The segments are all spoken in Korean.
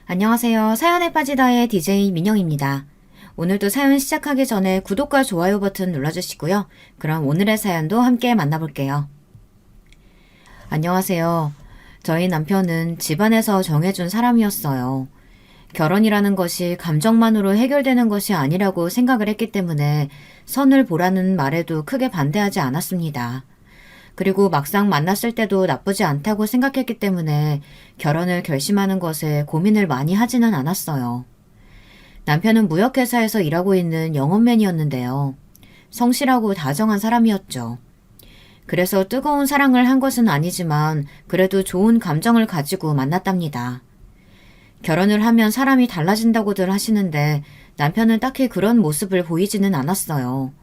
안녕하세요. 사연에 빠지다의 DJ 민영입니다. 오늘도 사연 시작하기 전에 구독과 좋아요 버튼 눌러주시고요. 그럼 오늘의 사연도 함께 만나볼게요. 안녕하세요. 저희 남편은 집안에서 정해준 사람이었어요. 결혼이라는 것이 감정만으로 해결되는 것이 아니라고 생각을 했기 때문에 선을 보라는 말에도 크게 반대하지 않았습니다. 그리고 막상 만났을 때도 나쁘지 않다고 생각했기 때문에 결혼을 결심하는 것에 고민을 많이 하지는 않았어요. 남편은 무역회사에서 일하고 있는 영업맨이었는데요. 성실하고 다정한 사람이었죠. 그래서 뜨거운 사랑을 한 것은 아니지만 그래도 좋은 감정을 가지고 만났답니다. 결혼을 하면 사람이 달라진다고들 하시는데 남편은 딱히 그런 모습을 보이지는 않았어요.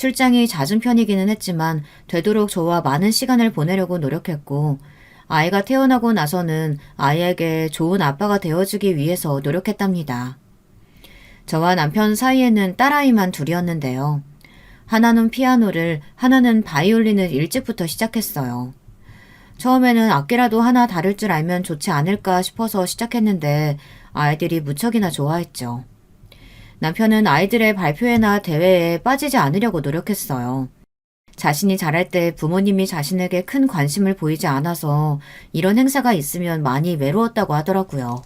출장이 잦은 편이기는 했지만 되도록 저와 많은 시간을 보내려고 노력했고 아이가 태어나고 나서는 아이에게 좋은 아빠가 되어주기 위해서 노력했답니다. 저와 남편 사이에는 딸아이만 둘이었는데요. 하나는 피아노를, 하나는 바이올린을 일찍부터 시작했어요. 처음에는 악기라도 하나 다룰 줄 알면 좋지 않을까 싶어서 시작했는데 아이들이 무척이나 좋아했죠. 남편은 아이들의 발표회나 대회에 빠지지 않으려고 노력했어요. 자신이 잘할 때 부모님이 자신에게 큰 관심을 보이지 않아서 이런 행사가 있으면 많이 외로웠다고 하더라고요.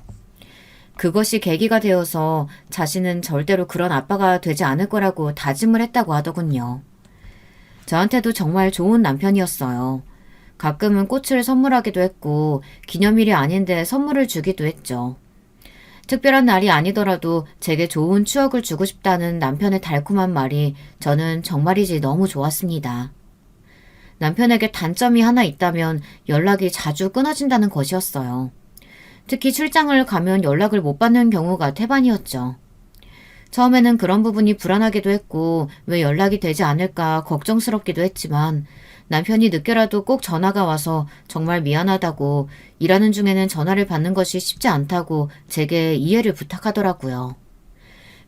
그것이 계기가 되어서 자신은 절대로 그런 아빠가 되지 않을 거라고 다짐을 했다고 하더군요. 저한테도 정말 좋은 남편이었어요. 가끔은 꽃을 선물하기도 했고 기념일이 아닌데 선물을 주기도 했죠. 특별한 날이 아니더라도 제게 좋은 추억을 주고 싶다는 남편의 달콤한 말이 저는 정말이지 너무 좋았습니다. 남편에게 단점이 하나 있다면 연락이 자주 끊어진다는 것이었어요. 특히 출장을 가면 연락을 못 받는 경우가 태반이었죠. 처음에는 그런 부분이 불안하기도 했고 왜 연락이 되지 않을까 걱정스럽기도 했지만 남편이 늦게라도 꼭 전화가 와서 정말 미안하다고 일하는 중에는 전화를 받는 것이 쉽지 않다고 제게 이해를 부탁하더라고요.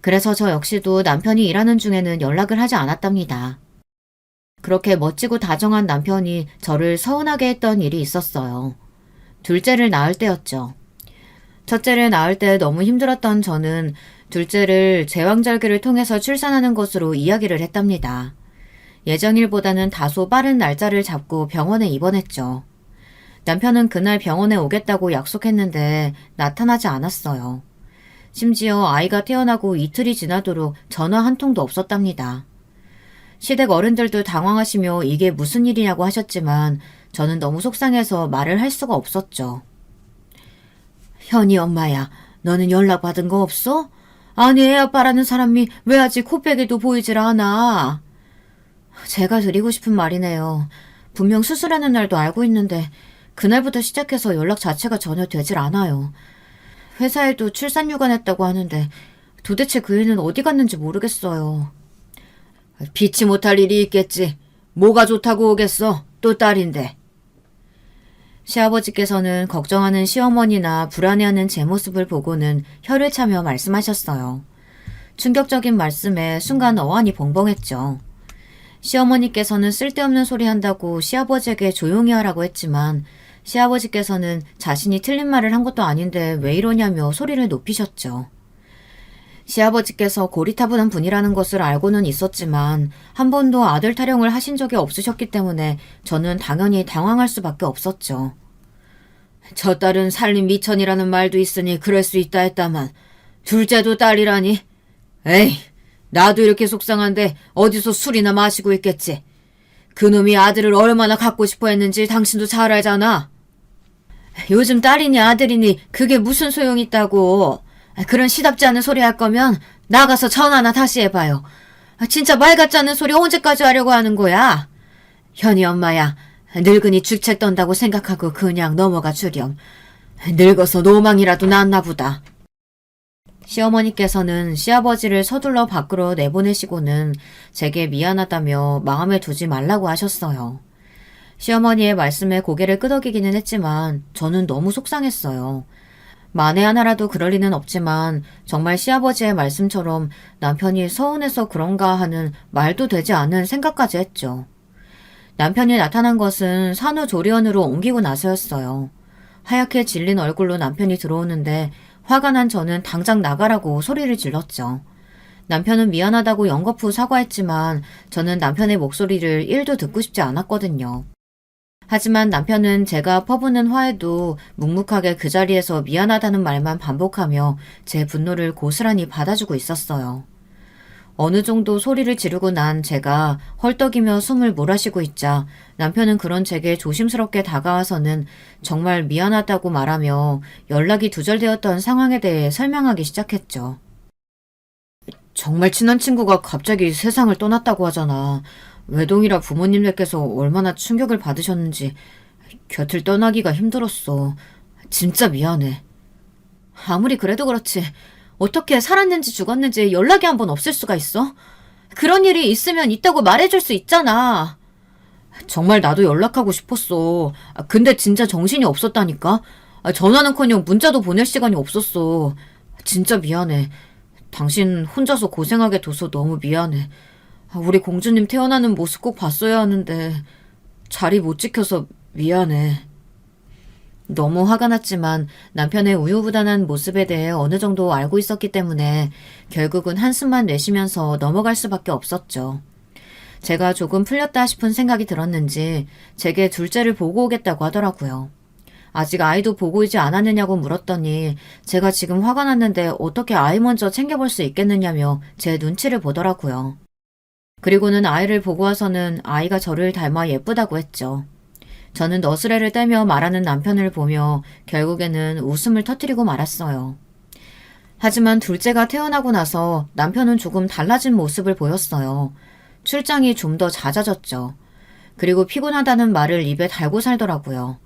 그래서 저 역시도 남편이 일하는 중에는 연락을 하지 않았답니다. 그렇게 멋지고 다정한 남편이 저를 서운하게 했던 일이 있었어요. 둘째를 낳을 때였죠. 첫째를 낳을 때 너무 힘들었던 저는 둘째를 제왕절개를 통해서 출산하는 것으로 이야기를 했답니다. 예정일보다는 다소 빠른 날짜를 잡고 병원에 입원했죠. 남편은 그날 병원에 오겠다고 약속했는데 나타나지 않았어요. 심지어 아이가 태어나고 이틀이 지나도록 전화 한 통도 없었답니다. 시댁 어른들도 당황하시며 이게 무슨 일이냐고 하셨지만 저는 너무 속상해서 말을 할 수가 없었죠. 현이 엄마야, 너는 연락받은 거 없어? 아니 애 아빠라는 사람이 왜 아직 코빼기도 보이질 않아? 제가 드리고 싶은 말이네요. 분명 수술하는 날도 알고 있는데 그날부터 시작해서 연락 자체가 전혀 되질 않아요. 회사에도 출산휴가 냈다고 하는데 도대체 그 애는 어디 갔는지 모르겠어요. 피치 못할 일이 있겠지. 뭐가 좋다고 오겠어. 또 딸인데. 시아버지께서는 걱정하는 시어머니나 불안해하는 제 모습을 보고는 혀를 차며 말씀하셨어요. 충격적인 말씀에 순간 어안이 벙벙했죠. 시어머니께서는 쓸데없는 소리 한다고 시아버지에게 조용히 하라고 했지만 시아버지께서는 자신이 틀린 말을 한 것도 아닌데 왜 이러냐며 소리를 높이셨죠. 시아버지께서 고리타분한 분이라는 것을 알고는 있었지만 한 번도 아들 타령을 하신 적이 없으셨기 때문에 저는 당연히 당황할 수밖에 없었죠. 저 딸은 살림 미천이라는 말도 있으니 그럴 수 있다 했다만 둘째도 딸이라니? 에이, 나도 이렇게 속상한데 어디서 술이나 마시고 있겠지. 그놈이 아들을 얼마나 갖고 싶어 했는지 당신도 잘 알잖아. 요즘 딸이니 아들이니 그게 무슨 소용이 있다고. 그런 시답지 않은 소리 할 거면 나가서 전화나 다시 해봐요. 진짜 말 같지 않은 소리 언제까지 하려고 하는 거야? 현이 엄마야, 늙은이 죽책 떤다고 생각하고 그냥 넘어가 주렴. 늙어서 노망이라도 났나 보다. 시어머니께서는 시아버지를 서둘러 밖으로 내보내시고는 제게 미안하다며 마음에 두지 말라고 하셨어요. 시어머니의 말씀에 고개를 끄덕이기는 했지만 저는 너무 속상했어요. 만에 하나라도 그럴 리는 없지만 정말 시아버지의 말씀처럼 남편이 서운해서 그런가 하는 말도 되지 않은 생각까지 했죠. 남편이 나타난 것은 산후조리원으로 옮기고 나서였어요. 하얗게 질린 얼굴로 남편이 들어오는데 화가 난 저는 당장 나가라고 소리를 질렀죠. 남편은 미안하다고 연거푸 사과했지만 저는 남편의 목소리를 1도 듣고 싶지 않았거든요. 하지만 남편은 제가 퍼붓는 화에도 묵묵하게 그 자리에서 미안하다는 말만 반복하며 제 분노를 고스란히 받아주고 있었어요. 어느 정도 소리를 지르고 난 제가 헐떡이며 숨을 몰아쉬고 있자 남편은 그런 제게 조심스럽게 다가와서는 정말 미안하다고 말하며 연락이 두절되었던 상황에 대해 설명하기 시작했죠. 정말 친한 친구가 갑자기 세상을 떠났다고 하잖아. 외동이라 부모님들께서 얼마나 충격을 받으셨는지 곁을 떠나기가 힘들었어. 진짜 미안해. 아무리 그래도 그렇지. 어떻게 살았는지 죽었는지 연락이 한 번 없을 수가 있어? 그런 일이 있으면 있다고 말해줄 수 있잖아. 정말 나도 연락하고 싶었어. 근데 진짜 정신이 없었다니까? 전화는커녕 문자도 보낼 시간이 없었어. 진짜 미안해. 당신 혼자서 고생하게 둬서 너무 미안해. 우리 공주님 태어나는 모습 꼭 봤어야 하는데 자리 못 지켜서 미안해. 너무 화가 났지만 남편의 우유부단한 모습에 대해 어느 정도 알고 있었기 때문에 결국은 한숨만 내쉬면서 넘어갈 수밖에 없었죠. 제가 조금 풀렸다 싶은 생각이 들었는지 제게 둘째를 보고 오겠다고 하더라고요. 아직 아이도 보고 오지 않았느냐고 물었더니 제가 지금 화가 났는데 어떻게 아이 먼저 챙겨볼 수 있겠느냐며 제 눈치를 보더라고요. 그리고는 아이를 보고 와서는 아이가 저를 닮아 예쁘다고 했죠. 저는 너스레를 떼며 말하는 남편을 보며 결국에는 웃음을 터뜨리고 말았어요. 하지만 둘째가 태어나고 나서 남편은 조금 달라진 모습을 보였어요. 출장이 좀 더 잦아졌죠. 그리고 피곤하다는 말을 입에 달고 살더라고요.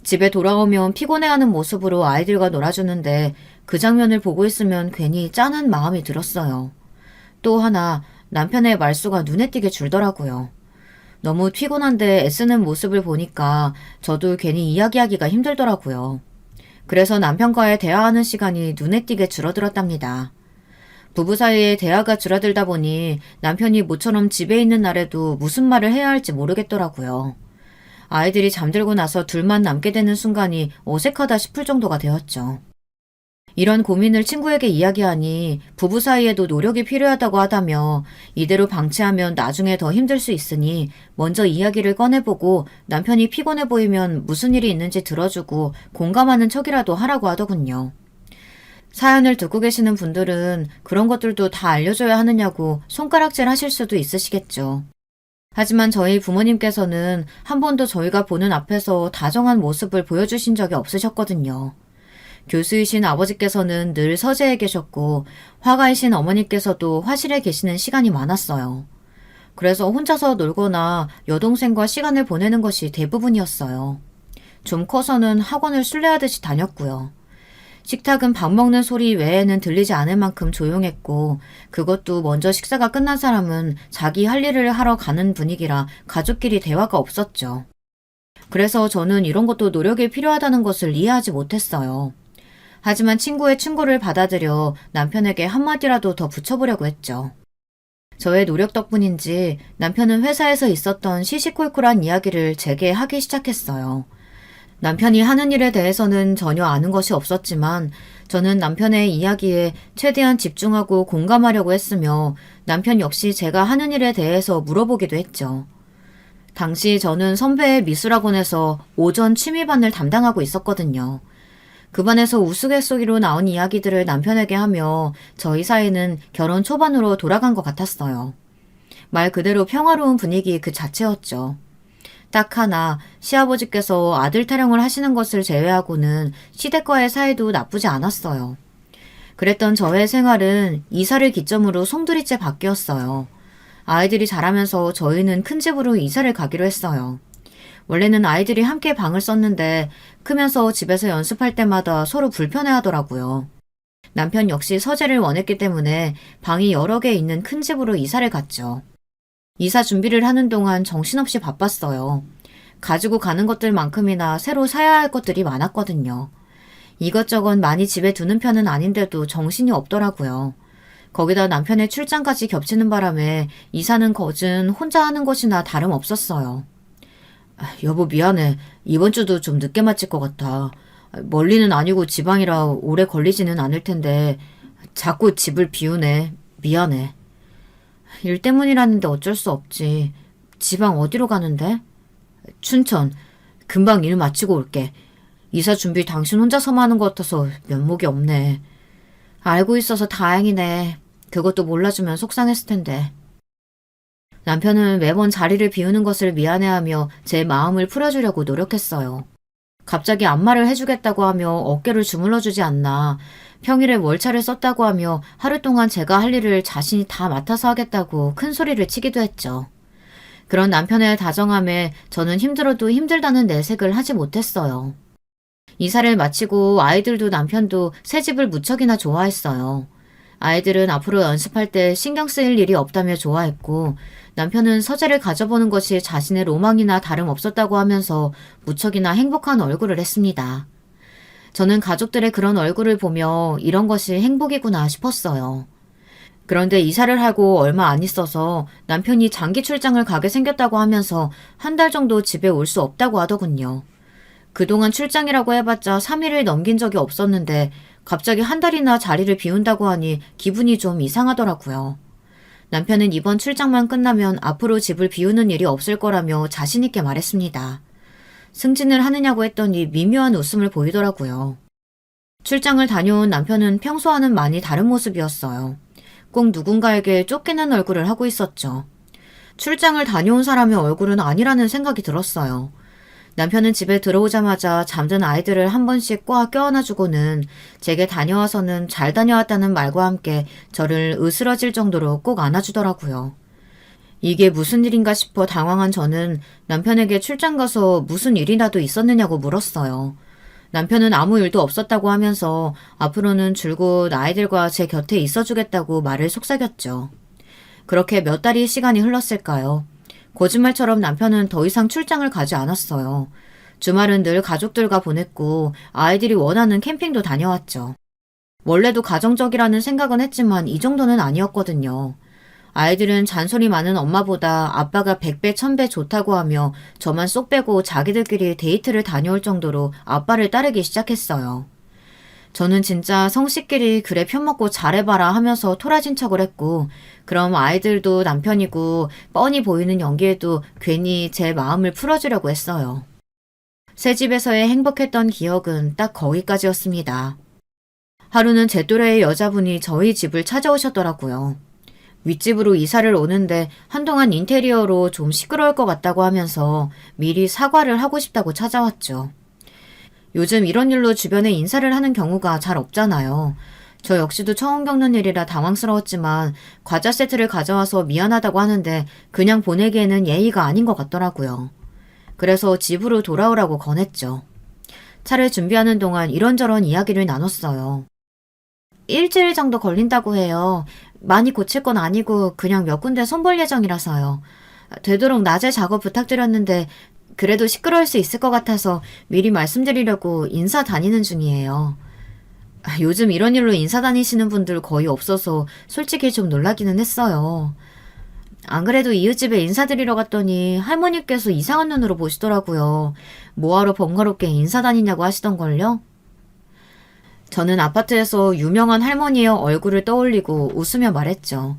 집에 돌아오면 피곤해하는 모습으로 아이들과 놀아주는데 그 장면을 보고 있으면 괜히 짠한 마음이 들었어요. 또 하나 남편의 말수가 눈에 띄게 줄더라고요. 너무 피곤한데 애쓰는 모습을 보니까 저도 괜히 이야기하기가 힘들더라고요. 그래서 남편과의 대화하는 시간이 눈에 띄게 줄어들었답니다. 부부 사이에 대화가 줄어들다 보니 남편이 모처럼 집에 있는 날에도 무슨 말을 해야 할지 모르겠더라고요. 아이들이 잠들고 나서 둘만 남게 되는 순간이 어색하다 싶을 정도가 되었죠. 이런 고민을 친구에게 이야기하니 부부 사이에도 노력이 필요하다고 하다며 이대로 방치하면 나중에 더 힘들 수 있으니 먼저 이야기를 꺼내보고 남편이 피곤해 보이면 무슨 일이 있는지 들어주고 공감하는 척이라도 하라고 하더군요. 사연을 듣고 계시는 분들은 그런 것들도 다 알려줘야 하느냐고 손가락질 하실 수도 있으시겠죠. 하지만 저희 부모님께서는 한 번도 저희가 보는 앞에서 다정한 모습을 보여주신 적이 없으셨거든요. 교수이신 아버지께서는 늘 서재에 계셨고 화가이신 어머니께서도 화실에 계시는 시간이 많았어요. 그래서 혼자서 놀거나 여동생과 시간을 보내는 것이 대부분이었어요. 좀 커서는 학원을 순례하듯이 다녔고요. 식탁은 밥 먹는 소리 외에는 들리지 않을 만큼 조용했고 그것도 먼저 식사가 끝난 사람은 자기 할 일을 하러 가는 분위기라 가족끼리 대화가 없었죠. 그래서 저는 이런 것도 노력이 필요하다는 것을 이해하지 못했어요. 하지만 친구의 충고를 받아들여 남편에게 한마디라도 더 붙여보려고 했죠. 저의 노력 덕분인지 남편은 회사에서 있었던 시시콜콜한 이야기를 제게 하기 시작했어요. 남편이 하는 일에 대해서는 전혀 아는 것이 없었지만 저는 남편의 이야기에 최대한 집중하고 공감하려고 했으며 남편 역시 제가 하는 일에 대해서 물어보기도 했죠. 당시 저는 선배의 미술학원에서 오전 취미반을 담당하고 있었거든요. 그 반에서 우스갯소리로 나온 이야기들을 남편에게 하며 저희 사이는 결혼 초반으로 돌아간 것 같았어요. 말 그대로 평화로운 분위기 그 자체였죠. 딱 하나 시아버지께서 아들 타령을 하시는 것을 제외하고는 시댁과의 사이도 나쁘지 않았어요. 그랬던 저의 생활은 이사를 기점으로 송두리째 바뀌었어요. 아이들이 자라면서 저희는 큰 집으로 이사를 가기로 했어요. 원래는 아이들이 함께 방을 썼는데 크면서 집에서 연습할 때마다 서로 불편해하더라고요. 남편 역시 서재를 원했기 때문에 방이 여러 개 있는 큰 집으로 이사를 갔죠. 이사 준비를 하는 동안 정신없이 바빴어요. 가지고 가는 것들만큼이나 새로 사야 할 것들이 많았거든요. 이것저것 많이 집에 두는 편은 아닌데도 정신이 없더라고요. 거기다 남편의 출장까지 겹치는 바람에 이사는 거진 혼자 하는 것이나 다름없었어요. 여보 미안해. 이번 주도 좀 늦게 마칠 것 같아. 멀리는 아니고 지방이라 오래 걸리지는 않을 텐데 자꾸 집을 비우네. 미안해. 일 때문이라는데 어쩔 수 없지. 지방 어디로 가는데? 춘천. 금방 일 마치고 올게. 이사 준비 당신 혼자서만 하는 것 같아서 면목이 없네. 알고 있어서 다행이네. 그것도 몰라주면 속상했을 텐데. 남편은 매번 자리를 비우는 것을 미안해하며 제 마음을 풀어주려고 노력했어요. 갑자기 안마를 해주겠다고 하며 어깨를 주물러주지 않나, 평일에 월차를 썼다고 하며 하루 동안 제가 할 일을 자신이 다 맡아서 하겠다고 큰 소리를 치기도 했죠. 그런 남편의 다정함에 저는 힘들어도 힘들다는 내색을 하지 못했어요. 이사를 마치고 아이들도 남편도 새 집을 무척이나 좋아했어요. 아이들은 앞으로 연습할 때 신경 쓰일 일이 없다며 좋아했고, 남편은 서재를 가져보는 것이 자신의 로망이나 다름없었다고 하면서 무척이나 행복한 얼굴을 했습니다. 저는 가족들의 그런 얼굴을 보며 이런 것이 행복이구나 싶었어요. 그런데 이사를 하고 얼마 안 있어서 남편이 장기 출장을 가게 생겼다고 하면서 한 달 정도 집에 올 수 없다고 하더군요. 그동안 출장이라고 해봤자 3일을 넘긴 적이 없었는데 갑자기 한 달이나 자리를 비운다고 하니 기분이 좀 이상하더라고요. 남편은 이번 출장만 끝나면 앞으로 집을 비우는 일이 없을 거라며 자신 있게 말했습니다. 승진을 하느냐고 했더니 미묘한 웃음을 보이더라고요. 출장을 다녀온 남편은 평소와는 많이 다른 모습이었어요. 꼭 누군가에게 쫓기는 얼굴을 하고 있었죠. 출장을 다녀온 사람의 얼굴은 아니라는 생각이 들었어요. 남편은 집에 들어오자마자 잠든 아이들을 한 번씩 꽉 껴안아주고는 제게 다녀와서는 잘 다녀왔다는 말과 함께 저를 으스러질 정도로 꼭 안아주더라고요. 이게 무슨 일인가 싶어 당황한 저는 남편에게 출장 가서 무슨 일이라도 있었느냐고 물었어요. 남편은 아무 일도 없었다고 하면서 앞으로는 줄곧 아이들과 제 곁에 있어주겠다고 말을 속삭였죠. 그렇게 몇 달이 시간이 흘렀을까요? 거짓말처럼 남편은 더 이상 출장을 가지 않았어요. 주말은 늘 가족들과 보냈고 아이들이 원하는 캠핑도 다녀왔죠. 원래도 가정적이라는 생각은 했지만 이 정도는 아니었거든요. 아이들은 잔소리 많은 엄마보다 아빠가 100배, 1000배 좋다고 하며 저만 쏙 빼고 자기들끼리 데이트를 다녀올 정도로 아빠를 따르기 시작했어요. 저는 진짜 성씨끼리 그래 편먹고 잘해봐라 하면서 토라진 척을 했고, 그럼 아이들도 남편이고 뻔히 보이는 연기에도 괜히 제 마음을 풀어주려고 했어요. 새 집에서의 행복했던 기억은 딱 거기까지였습니다. 하루는 제 또래의 여자분이 저희 집을 찾아오셨더라고요. 윗집으로 이사를 오는데 한동안 인테리어로 좀 시끄러울 것 같다고 하면서 미리 사과를 하고 싶다고 찾아왔죠. 요즘 이런 일로 주변에 인사를 하는 경우가 잘 없잖아요. 저 역시도 처음 겪는 일이라 당황스러웠지만 과자 세트를 가져와서 미안하다고 하는데 그냥 보내기에는 예의가 아닌 것 같더라고요. 그래서 집으로 돌아오라고 권했죠. 차를 준비하는 동안 이런저런 이야기를 나눴어요. 일주일 정도 걸린다고 해요. 많이 고칠 건 아니고 그냥 몇 군데 손볼 예정이라서요. 되도록 낮에 작업 부탁드렸는데 그래도 시끄러울 수 있을 것 같아서 미리 말씀드리려고 인사 다니는 중이에요. 요즘 이런 일로 인사 다니시는 분들 거의 없어서 솔직히 좀 놀라기는 했어요. 안 그래도 이웃집에 인사드리러 갔더니 할머니께서 이상한 눈으로 보시더라고요. 뭐하러 번거롭게 인사 다니냐고 하시던걸요? 저는 아파트에서 유명한 할머니의 얼굴을 떠올리고 웃으며 말했죠.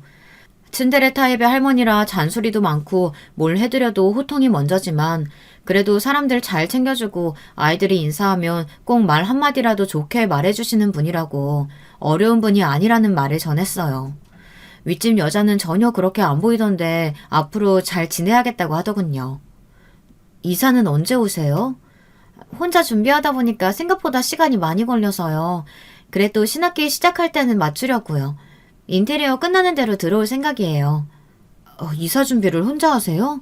츤데레 타입의 할머니라 잔소리도 많고 뭘 해드려도 호통이 먼저지만 그래도 사람들 잘 챙겨주고 아이들이 인사하면 꼭 말 한마디라도 좋게 말해주시는 분이라고 어려운 분이 아니라는 말을 전했어요. 윗집 여자는 전혀 그렇게 안 보이던데 앞으로 잘 지내야겠다고 하더군요. 이사는 언제 오세요? 혼자 준비하다 보니까 생각보다 시간이 많이 걸려서요. 그래도 신학기 시작할 때는 맞추려고요. 인테리어 끝나는 대로 들어올 생각이에요. 이사 준비를 혼자 하세요?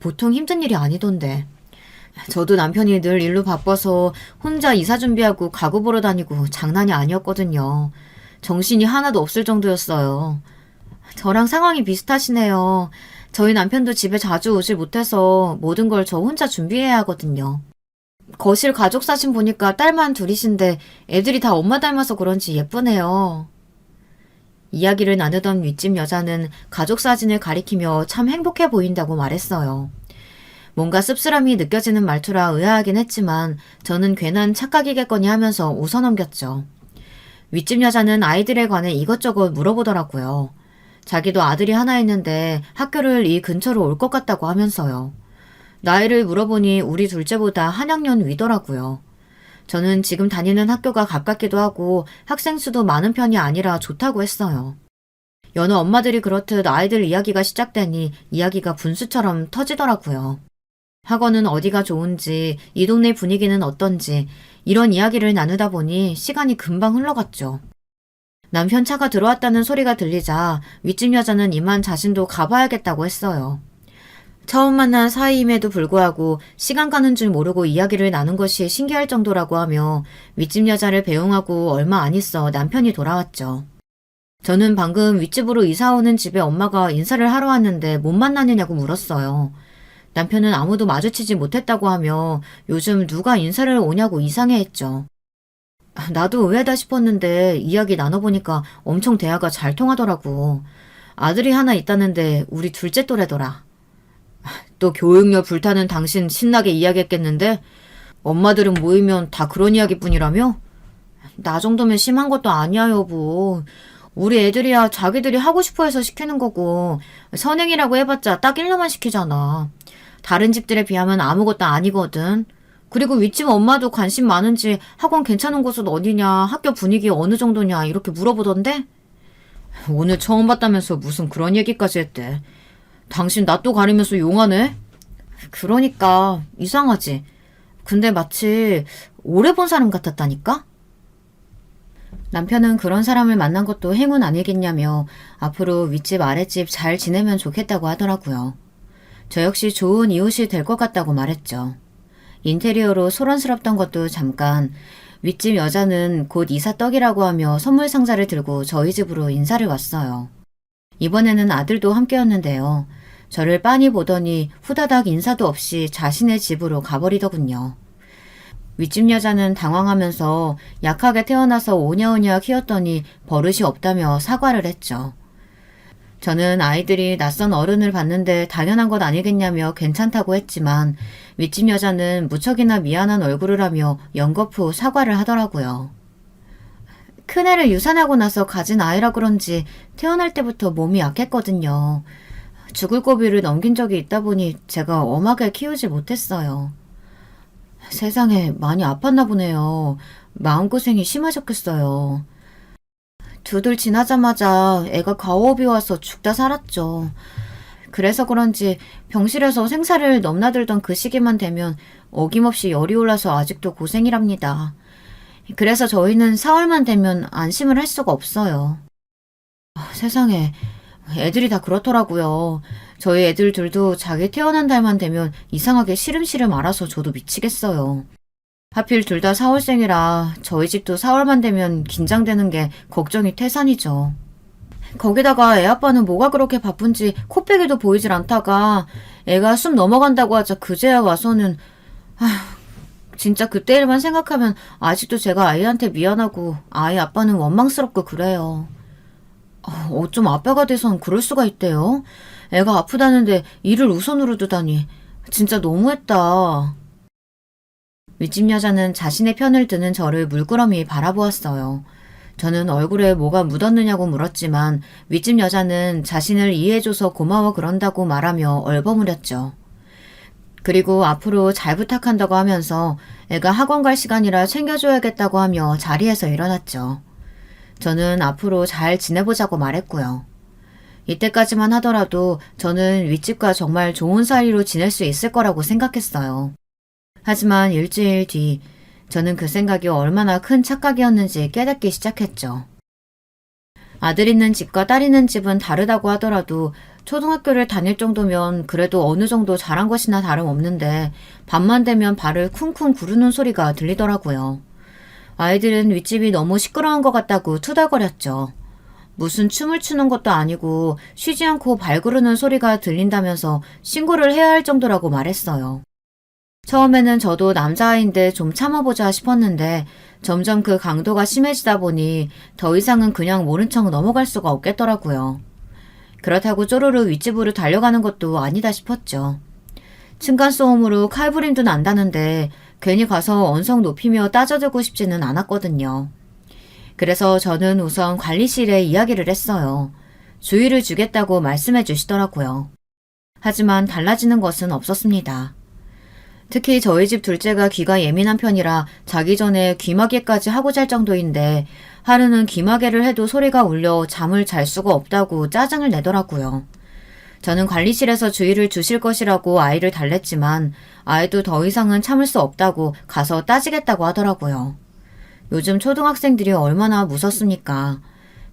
보통 힘든 일이 아니던데. 저도 남편이 늘 일로 바빠서 혼자 이사 준비하고 가구 보러 다니고 장난이 아니었거든요. 정신이 하나도 없을 정도였어요. 저랑 상황이 비슷하시네요. 저희 남편도 집에 자주 오질 못해서 모든 걸 저 혼자 준비해야 하거든요. 거실 가족 사진 보니까 딸만 둘이신데 애들이 다 엄마 닮아서 그런지 예쁘네요. 이야기를 나누던 윗집 여자는 가족 사진을 가리키며 참 행복해 보인다고 말했어요. 뭔가 씁쓸함이 느껴지는 말투라 의아하긴 했지만 저는 괜한 착각이겠거니 하면서 웃어넘겼죠. 윗집 여자는 아이들에 관해 이것저것 물어보더라고요. 자기도 아들이 하나 있는데 학교를 이 근처로 올 것 같다고 하면서요. 나이를 물어보니 우리 둘째보다 한 학년 위더라고요. 저는 지금 다니는 학교가 가깝기도 하고 학생 수도 많은 편이 아니라 좋다고 했어요. 여느 엄마들이 그렇듯 아이들 이야기가 시작되니 이야기가 분수처럼 터지더라고요. 학원은 어디가 좋은지, 이 동네 분위기는 어떤지 이런 이야기를 나누다 보니 시간이 금방 흘러갔죠. 남편 차가 들어왔다는 소리가 들리자 윗집 여자는 이만 자신도 가봐야겠다고 했어요. 처음 만난 사이임에도 불구하고 시간 가는 줄 모르고 이야기를 나눈 것이 신기할 정도라고 하며 윗집 여자를 배웅하고 얼마 안 있어 남편이 돌아왔죠. 저는 방금 윗집으로 이사 오는 집에 엄마가 인사를 하러 왔는데 못 만나느냐고 물었어요. 남편은 아무도 마주치지 못했다고 하며 요즘 누가 인사를 오냐고 이상해했죠. 나도 의외다 싶었는데 이야기 나눠보니까 엄청 대화가 잘 통하더라고. 아들이 하나 있다는데 우리 둘째 또래더라. 또 교육열 불타는 당신 신나게 이야기했겠는데 엄마들은 모이면 다 그런 이야기뿐이라며? 나 정도면 심한 것도 아니야 여보. 우리 애들이야 자기들이 하고 싶어 해서 시키는 거고 선행이라고 해봤자 딱 1년만 시키잖아. 다른 집들에 비하면 아무것도 아니거든. 그리고 윗집 엄마도 관심 많은지 학원 괜찮은 곳은 어디냐, 학교 분위기 어느 정도냐 이렇게 물어보던데? 오늘 처음 봤다면서 무슨 그런 얘기까지 했대. 당신 낯도 가리면서 용하네? 그러니까 이상하지. 근데 마치 오래 본 사람 같았다니까? 남편은 그런 사람을 만난 것도 행운 아니겠냐며 앞으로 윗집 아랫집 잘 지내면 좋겠다고 하더라고요. 저 역시 좋은 이웃이 될 것 같다고 말했죠. 인테리어로 소란스럽던 것도 잠깐 윗집 여자는 곧 이사 떡이라고 하며 선물 상자를 들고 저희 집으로 인사를 왔어요. 이번에는 아들도 함께였는데요. 저를 빤히 보더니 후다닥 인사도 없이 자신의 집으로 가버리더군요. 윗집 여자는 당황하면서 약하게 태어나서 오냐오냐 키웠더니 버릇이 없다며 사과를 했죠. 저는 아이들이 낯선 어른을 봤는데 당연한 것 아니겠냐며 괜찮다고 했지만 윗집 여자는 무척이나 미안한 얼굴을 하며 연거푸 사과를 하더라고요. 큰애를 유산하고 나서 가진 아이라 그런지 태어날 때부터 몸이 약했거든요. 죽을 고비를 넘긴 적이 있다 보니 제가 엄하게 키우지 못했어요. 세상에 많이 아팠나 보네요. 마음고생이 심하셨겠어요. 두들 지나자마자 애가 과호흡이 와서 죽다 살았죠. 그래서 그런지 병실에서 생사를 넘나들던 그 시기만 되면 어김없이 열이 올라서 아직도 고생이랍니다. 그래서 저희는 4월만 되면 안심을 할 수가 없어요. 세상에 애들이 다 그렇더라고요. 저희 애들 둘도 자기 태어난 달만 되면 이상하게 시름시름 앓아서 저도 미치겠어요. 하필 둘 다 4월생이라 저희 집도 4월만 되면 긴장되는 게 걱정이 태산이죠. 거기다가 애 아빠는 뭐가 그렇게 바쁜지 코빼기도 보이질 않다가 애가 숨 넘어간다고 하자 그제야 와서는 진짜 그때 일만 생각하면 아직도 제가 아이한테 미안하고 아이 아빠는 원망스럽고 그래요. 어쩜 아빠가 돼선 그럴 수가 있대요? 애가 아프다는데 일을 우선으로 두다니 진짜 너무했다. 윗집 여자는 자신의 편을 드는 저를 물끄러미 바라보았어요. 저는 얼굴에 뭐가 묻었느냐고 물었지만 윗집 여자는 자신을 이해해줘서 고마워 그런다고 말하며 얼버무렸죠. 그리고 앞으로 잘 부탁한다고 하면서 애가 학원 갈 시간이라 챙겨줘야겠다고 하며 자리에서 일어났죠. 저는 앞으로 잘 지내보자고 말했고요. 이때까지만 하더라도 저는 윗집과 정말 좋은 사이로 지낼 수 있을 거라고 생각했어요. 하지만 일주일 뒤 저는 그 생각이 얼마나 큰 착각이었는지 깨닫기 시작했죠. 아들 있는 집과 딸 있는 집은 다르다고 하더라도 초등학교를 다닐 정도면 그래도 어느 정도 잘한 것이나 다름없는데 밤만 되면 발을 쿵쿵 구르는 소리가 들리더라고요. 아이들은 윗집이 너무 시끄러운 것 같다고 투덜거렸죠. 무슨 춤을 추는 것도 아니고 쉬지 않고 발 구르는 소리가 들린다면서 신고를 해야 할 정도라고 말했어요. 처음에는 저도 남자아이인데 좀 참아보자 싶었는데 점점 그 강도가 심해지다 보니 더 이상은 그냥 모른 척 넘어갈 수가 없겠더라고요. 그렇다고 쪼르르 윗집으로 달려가는 것도 아니다 싶었죠. 층간소음으로 칼부림도 난다는데 괜히 가서 언성 높이며 따져들고 싶지는 않았거든요. 그래서 저는 우선 관리실에 이야기를 했어요. 주의를 주겠다고 말씀해 주시더라고요. 하지만 달라지는 것은 없었습니다. 특히 저희 집 둘째가 귀가 예민한 편이라 자기 전에 귀마개까지 하고 잘 정도인데 하루는 귀마개를 해도 소리가 울려 잠을 잘 수가 없다고 짜증을 내더라고요. 저는 관리실에서 주의를 주실 것이라고 아이를 달랬지만 아이도 더 이상은 참을 수 없다고 가서 따지겠다고 하더라고요. 요즘 초등학생들이 얼마나 무섭습니까?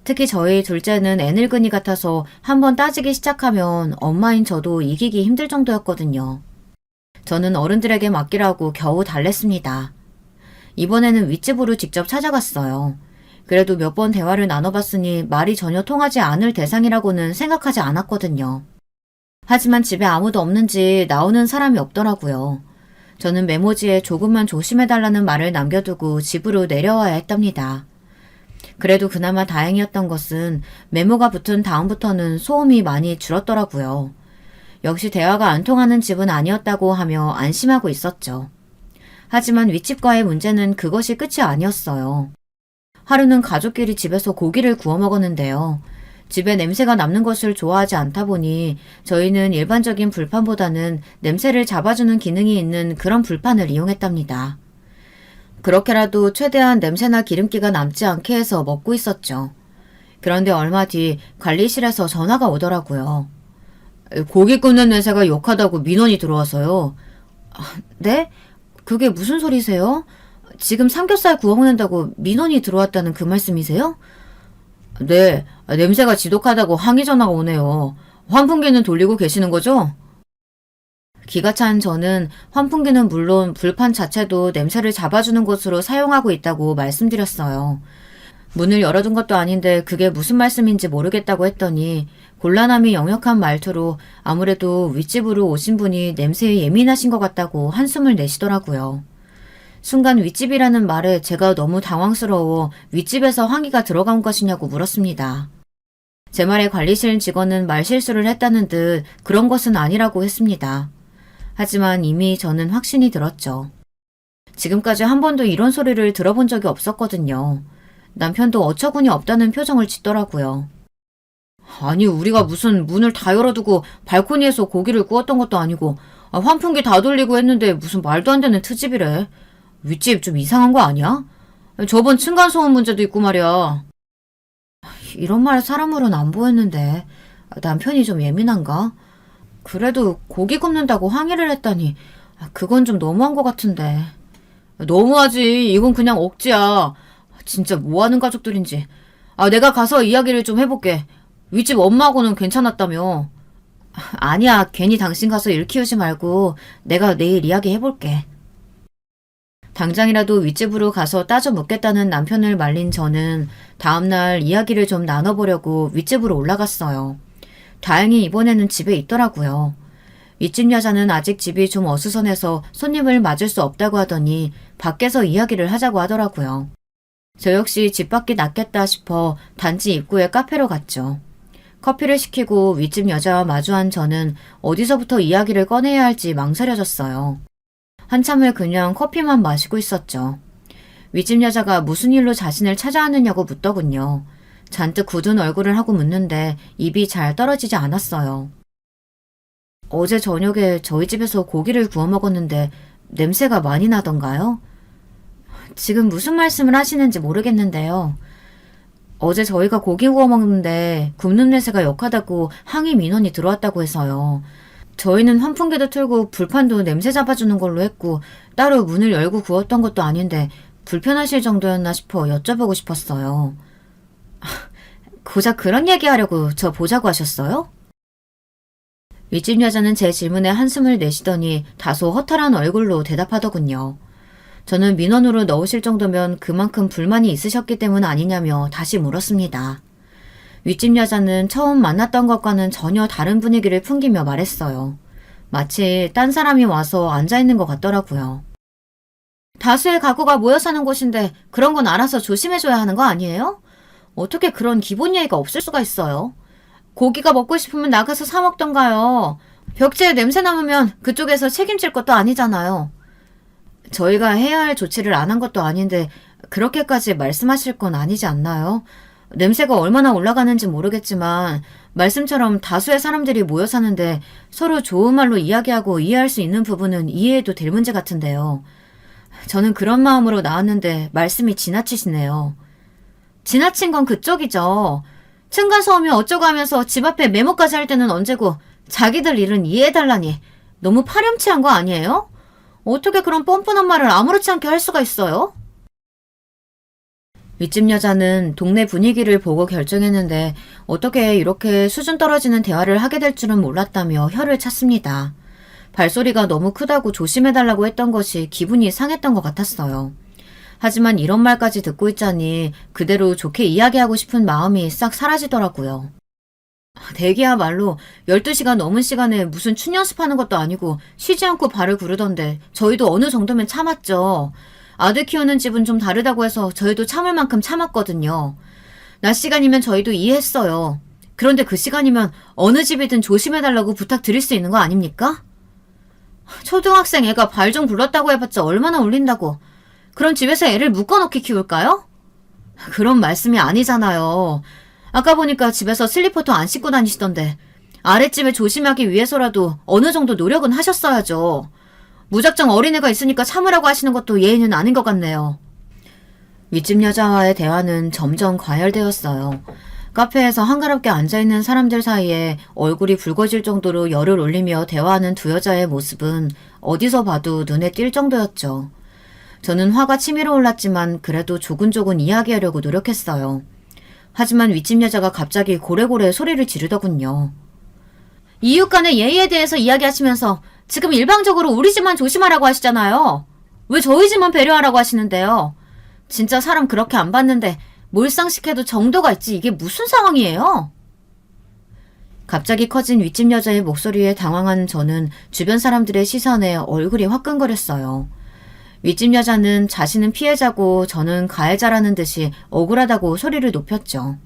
특히 저희 둘째는 애늙은이 같아서 한번 따지기 시작하면 엄마인 저도 이기기 힘들 정도였거든요. 저는 어른들에게 맡기라고 겨우 달랬습니다. 이번에는 윗집으로 직접 찾아갔어요. 그래도 몇 번 대화를 나눠봤으니 말이 전혀 통하지 않을 대상이라고는 생각하지 않았거든요. 하지만 집에 아무도 없는지 나오는 사람이 없더라고요. 저는 메모지에 조금만 조심해달라는 말을 남겨두고 집으로 내려와야 했답니다. 그래도 그나마 다행이었던 것은 메모가 붙은 다음부터는 소음이 많이 줄었더라고요. 역시 대화가 안 통하는 집은 아니었다고 하며 안심하고 있었죠. 하지만 윗집과의 문제는 그것이 끝이 아니었어요. 하루는 가족끼리 집에서 고기를 구워 먹었는데요. 집에 냄새가 남는 것을 좋아하지 않다 보니 저희는 일반적인 불판보다는 냄새를 잡아주는 기능이 있는 그런 불판을 이용했답니다. 그렇게라도 최대한 냄새나 기름기가 남지 않게 해서 먹고 있었죠. 그런데 얼마 뒤 관리실에서 전화가 오더라고요. 고기 굽는 냄새가 역하다고 민원이 들어와서요. 네? 그게 무슨 소리세요? 지금 삼겹살 구워 먹는다고 민원이 들어왔다는 그 말씀이세요? 네, 냄새가 지독하다고 항의 전화가 오네요. 환풍기는 돌리고 계시는 거죠? 기가 찬 저는 환풍기는 물론 불판 자체도 냄새를 잡아주는 것으로 사용하고 있다고 말씀드렸어요. 문을 열어둔 것도 아닌데 그게 무슨 말씀인지 모르겠다고 했더니 곤란함이 역력한 말투로 아무래도 윗집으로 오신 분이 냄새에 예민하신 것 같다고 한숨을 내시더라고요. 순간 윗집이라는 말에 제가 너무 당황스러워 윗집에서 항의가 들어간 것이냐고 물었습니다. 제 말에 관리실 직원은 말실수를 했다는 듯 그런 것은 아니라고 했습니다. 하지만 이미 저는 확신이 들었죠. 지금까지 한 번도 이런 소리를 들어본 적이 없었거든요. 남편도 어처구니 없다는 표정을 짓더라고요. 아니, 우리가 무슨 문을 다 열어두고 발코니에서 고기를 구웠던 것도 아니고 환풍기 다 돌리고 했는데 무슨 말도 안 되는 트집이래. 윗집 좀 이상한 거 아니야? 저번 층간소음 문제도 있고 말이야. 이런 말 사람으로는 안 보였는데 남편이 좀 예민한가? 그래도 고기 굽는다고 항의를 했다니 그건 좀 너무한 것 같은데. 너무하지. 이건 그냥 억지야. 진짜 뭐하는 가족들인지. 내가 가서 이야기를 좀 해볼게. 윗집 엄마하고는 괜찮았다며. 아니야. 괜히 당신 가서 일 키우지 말고 내가 내일 이야기 해볼게. 당장이라도 윗집으로 가서 따져 묻겠다는 남편을 말린 저는 다음날 이야기를 좀 나눠보려고 윗집으로 올라갔어요. 다행히 이번에는 집에 있더라고요. 윗집 여자는 아직 집이 좀 어수선해서 손님을 맞을 수 없다고 하더니 밖에서 이야기를 하자고 하더라고요. 저 역시 집 밖이 낫겠다 싶어 단지 입구에 카페로 갔죠. 커피를 시키고 윗집 여자와 마주한 저는 어디서부터 이야기를 꺼내야 할지 망설여졌어요. 한참을 그냥 커피만 마시고 있었죠. 윗집 여자가 무슨 일로 자신을 찾아왔느냐고 묻더군요. 잔뜩 굳은 얼굴을 하고 묻는데 입이 잘 떨어지지 않았어요. 어제 저녁에 저희 집에서 고기를 구워 먹었는데 냄새가 많이 나던가요? 지금 무슨 말씀을 하시는지 모르겠는데요. 어제 저희가 고기 구워 먹는데 굽는 냄새가 역하다고 항의 민원이 들어왔다고 해서요. 저희는 환풍기도 틀고 불판도 냄새 잡아주는 걸로 했고 따로 문을 열고 구웠던 것도 아닌데 불편하실 정도였나 싶어 여쭤보고 싶었어요. 고작 그런 얘기하려고 저 보자고 하셨어요? 윗집 여자는 제 질문에 한숨을 내쉬더니 다소 허탈한 얼굴로 대답하더군요. 저는 민원으로 넣으실 정도면 그만큼 불만이 있으셨기 때문 아니냐며 다시 물었습니다. 윗집 여자는 처음 만났던 것과는 전혀 다른 분위기를 풍기며 말했어요. 마치 딴 사람이 와서 앉아있는 것 같더라고요. 다수의 가구가 모여 사는 곳인데 그런 건 알아서 조심해줘야 하는 거 아니에요? 어떻게 그런 기본 예의가 없을 수가 있어요? 고기가 먹고 싶으면 나가서 사 먹던가요. 벽지에 냄새 남으면 그쪽에서 책임질 것도 아니잖아요. 저희가 해야 할 조치를 안 한 것도 아닌데 그렇게까지 말씀하실 건 아니지 않나요? 냄새가 얼마나 올라가는지 모르겠지만 말씀처럼 다수의 사람들이 모여 사는데 서로 좋은 말로 이야기하고 이해할 수 있는 부분은 이해해도 될 문제 같은데요. 저는 그런 마음으로 나왔는데 말씀이 지나치시네요. 지나친 건 그쪽이죠. 층간소음이 어쩌고 하면서 집 앞에 메모까지 할 때는 언제고 자기들 일은 이해해달라니 너무 파렴치한 거 아니에요? 어떻게 그런 뻔뻔한 말을 아무렇지 않게 할 수가 있어요? 윗집 여자는 동네 분위기를 보고 결정했는데 어떻게 이렇게 수준 떨어지는 대화를 하게 될 줄은 몰랐다며 혀를 찼습니다. 발소리가 너무 크다고 조심해달라고 했던 것이 기분이 상했던 것 같았어요. 하지만 이런 말까지 듣고 있자니 그대로 좋게 이야기하고 싶은 마음이 싹 사라지더라고요. 대기야말로 12시가 넘은 시간에 무슨 춤 연습하는 것도 아니고 쉬지 않고 발을 구르던데 저희도 어느 정도면 참았죠. 아들 키우는 집은 좀 다르다고 해서 저희도 참을 만큼 참았거든요. 낮 시간이면 저희도 이해했어요. 그런데 그 시간이면 어느 집이든 조심해달라고 부탁드릴 수 있는 거 아닙니까? 초등학생 애가 발 좀 굴렀다고 해봤자 얼마나 울린다고. 그럼 집에서 애를 묶어놓게 키울까요? 그런 말씀이 아니잖아요. 아까 보니까 집에서 슬리퍼도 안 신고 다니시던데 아랫집에 조심하기 위해서라도 어느 정도 노력은 하셨어야죠. 무작정 어린애가 있으니까 참으라고 하시는 것도 예의는 아닌 것 같네요. 윗집 여자와의 대화는 점점 과열되었어요. 카페에서 한가롭게 앉아있는 사람들 사이에 얼굴이 붉어질 정도로 열을 올리며 대화하는 두 여자의 모습은 어디서 봐도 눈에 띌 정도였죠. 저는 화가 치밀어 올랐지만 그래도 조근조근 이야기하려고 노력했어요. 하지만 윗집 여자가 갑자기 고래고래 소리를 지르더군요. 이웃 간의 예의에 대해서 이야기하시면서 지금 일방적으로 우리 집만 조심하라고 하시잖아요. 왜 저희 집만 배려하라고 하시는데요? 진짜 사람 그렇게 안 봤는데 몰상식해도 정도가 있지 이게 무슨 상황이에요? 갑자기 커진 윗집 여자의 목소리에 당황한 저는 주변 사람들의 시선에 얼굴이 화끈거렸어요. 윗집 여자는 자신은 피해자고 저는 가해자라는 듯이 억울하다고 소리를 높였죠.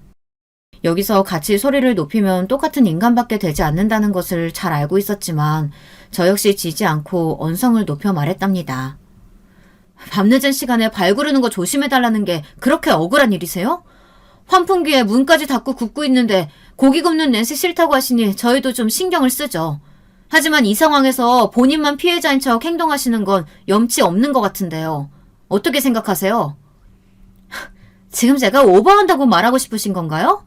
여기서 같이 소리를 높이면 똑같은 인간밖에 되지 않는다는 것을 잘 알고 있었지만 저 역시 지지 않고 언성을 높여 말했답니다. 밤늦은 시간에 발 구르는 거 조심해달라는 게 그렇게 억울한 일이세요? 환풍기에 문까지 닫고 굽고 있는데 고기 굽는 냄새 싫다고 하시니 저희도 좀 신경을 쓰죠. 하지만 이 상황에서 본인만 피해자인 척 행동하시는 건 염치 없는 것 같은데요. 어떻게 생각하세요? 지금 제가 오버한다고 말하고 싶으신 건가요?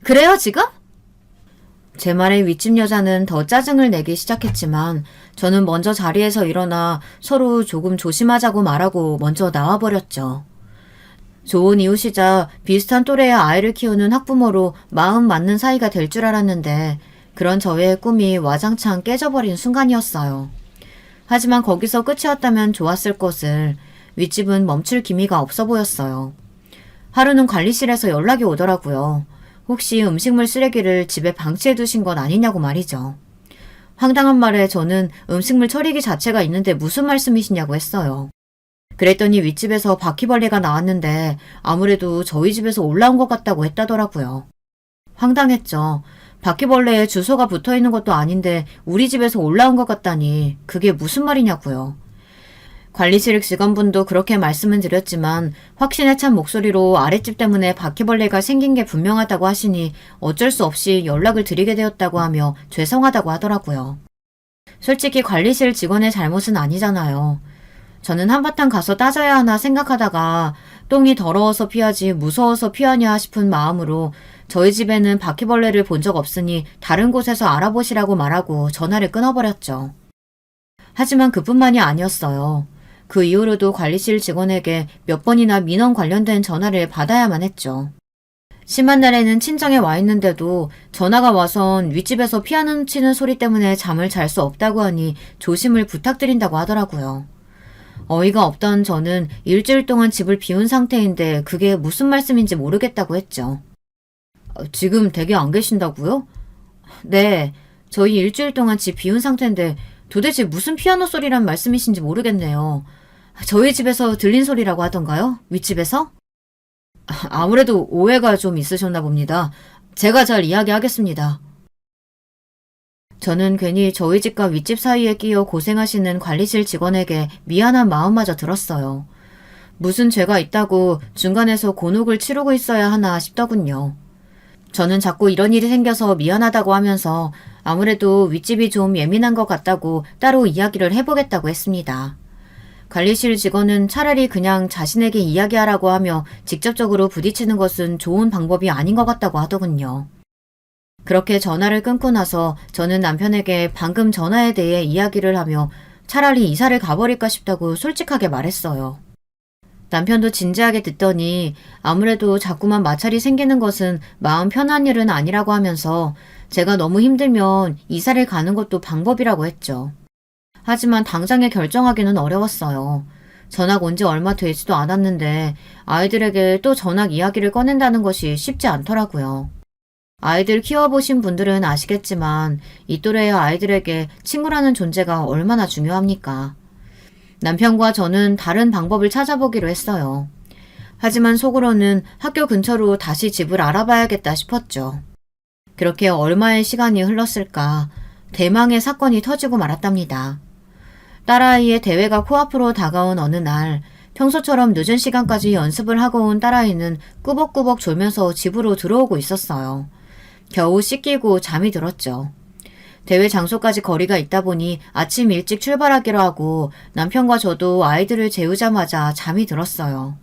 그래요, 지금? 제 말에 윗집 여자는 더 짜증을 내기 시작했지만 저는 먼저 자리에서 일어나 서로 조금 조심하자고 말하고 먼저 나와버렸죠. 좋은 이웃이자 비슷한 또래의 아이를 키우는 학부모로 마음 맞는 사이가 될 줄 알았는데 그런 저의 꿈이 와장창 깨져버린 순간이었어요. 하지만 거기서 끝이었다면 좋았을 것을 윗집은 멈출 기미가 없어 보였어요. 하루는 관리실에서 연락이 오더라고요. 혹시 음식물 쓰레기를 집에 방치해 두신 건 아니냐고 말이죠. 황당한 말에 저는 음식물 처리기 자체가 있는데 무슨 말씀이시냐고 했어요. 그랬더니 윗집에서 바퀴벌레가 나왔는데 아무래도 저희 집에서 올라온 것 같다고 했다더라고요. 황당했죠. 바퀴벌레에 주소가 붙어있는 것도 아닌데 우리 집에서 올라온 것 같다니 그게 무슨 말이냐고요. 관리실 직원분도 그렇게 말씀은 드렸지만 확신에 찬 목소리로 아랫집 때문에 바퀴벌레가 생긴 게 분명하다고 하시니 어쩔 수 없이 연락을 드리게 되었다고 하며 죄송하다고 하더라고요. 솔직히 관리실 직원의 잘못은 아니잖아요. 저는 한바탕 가서 따져야 하나 생각하다가 똥이 더러워서 피하지 무서워서 피하냐 싶은 마음으로 저희 집에는 바퀴벌레를 본 적 없으니 다른 곳에서 알아보시라고 말하고 전화를 끊어버렸죠. 하지만 그뿐만이 아니었어요. 그 이후로도 관리실 직원에게 몇 번이나 민원 관련된 전화를 받아야만 했죠. 심한 날에는 친정에 와 있는데도 전화가 와선 윗집에서 피아노 치는 소리 때문에 잠을 잘 수 없다고 하니 조심을 부탁드린다고 하더라고요. 어이가 없던 저는 일주일 동안 집을 비운 상태인데 그게 무슨 말씀인지 모르겠다고 했죠. 지금 댁에 안 계신다고요? 네, 저희 일주일 동안 집 비운 상태인데 도대체 무슨 피아노 소리란 말씀이신지 모르겠네요. 저희 집에서 들린 소리라고 하던가요? 윗집에서? 아무래도 오해가 좀 있으셨나 봅니다. 제가 잘 이야기하겠습니다. 저는 괜히 저희 집과 윗집 사이에 끼어 고생하시는 관리실 직원에게 미안한 마음마저 들었어요. 무슨 죄가 있다고 중간에서 곤혹을 치르고 있어야 하나 싶더군요. 저는 자꾸 이런 일이 생겨서 미안하다고 하면서 아무래도 윗집이 좀 예민한 것 같다고 따로 이야기를 해보겠다고 했습니다. 관리실 직원은 차라리 그냥 자신에게 이야기하라고 하며 직접적으로 부딪히는 것은 좋은 방법이 아닌 것 같다고 하더군요. 그렇게 전화를 끊고 나서 저는 남편에게 방금 전화에 대해 이야기를 하며 차라리 이사를 가버릴까 싶다고 솔직하게 말했어요. 남편도 진지하게 듣더니 아무래도 자꾸만 마찰이 생기는 것은 마음 편한 일은 아니라고 하면서 제가 너무 힘들면 이사를 가는 것도 방법이라고 했죠. 하지만 당장에 결정하기는 어려웠어요. 전학 온 지 얼마 되지도 않았는데 아이들에게 또 전학 이야기를 꺼낸다는 것이 쉽지 않더라고요. 아이들 키워보신 분들은 아시겠지만 이 또래의 아이들에게 친구라는 존재가 얼마나 중요합니까? 남편과 저는 다른 방법을 찾아보기로 했어요. 하지만 속으로는 학교 근처로 다시 집을 알아봐야겠다 싶었죠. 그렇게 얼마의 시간이 흘렀을까 대망의 사건이 터지고 말았답니다. 딸아이의 대회가 코앞으로 다가온 어느 날 평소처럼 늦은 시간까지 연습을 하고 온 딸아이는 꾸벅꾸벅 졸면서 집으로 들어오고 있었어요. 겨우 씻기고 잠이 들었죠. 대회 장소까지 거리가 있다 보니 아침 일찍 출발하기로 하고 남편과 저도 아이들을 재우자마자 잠이 들었어요.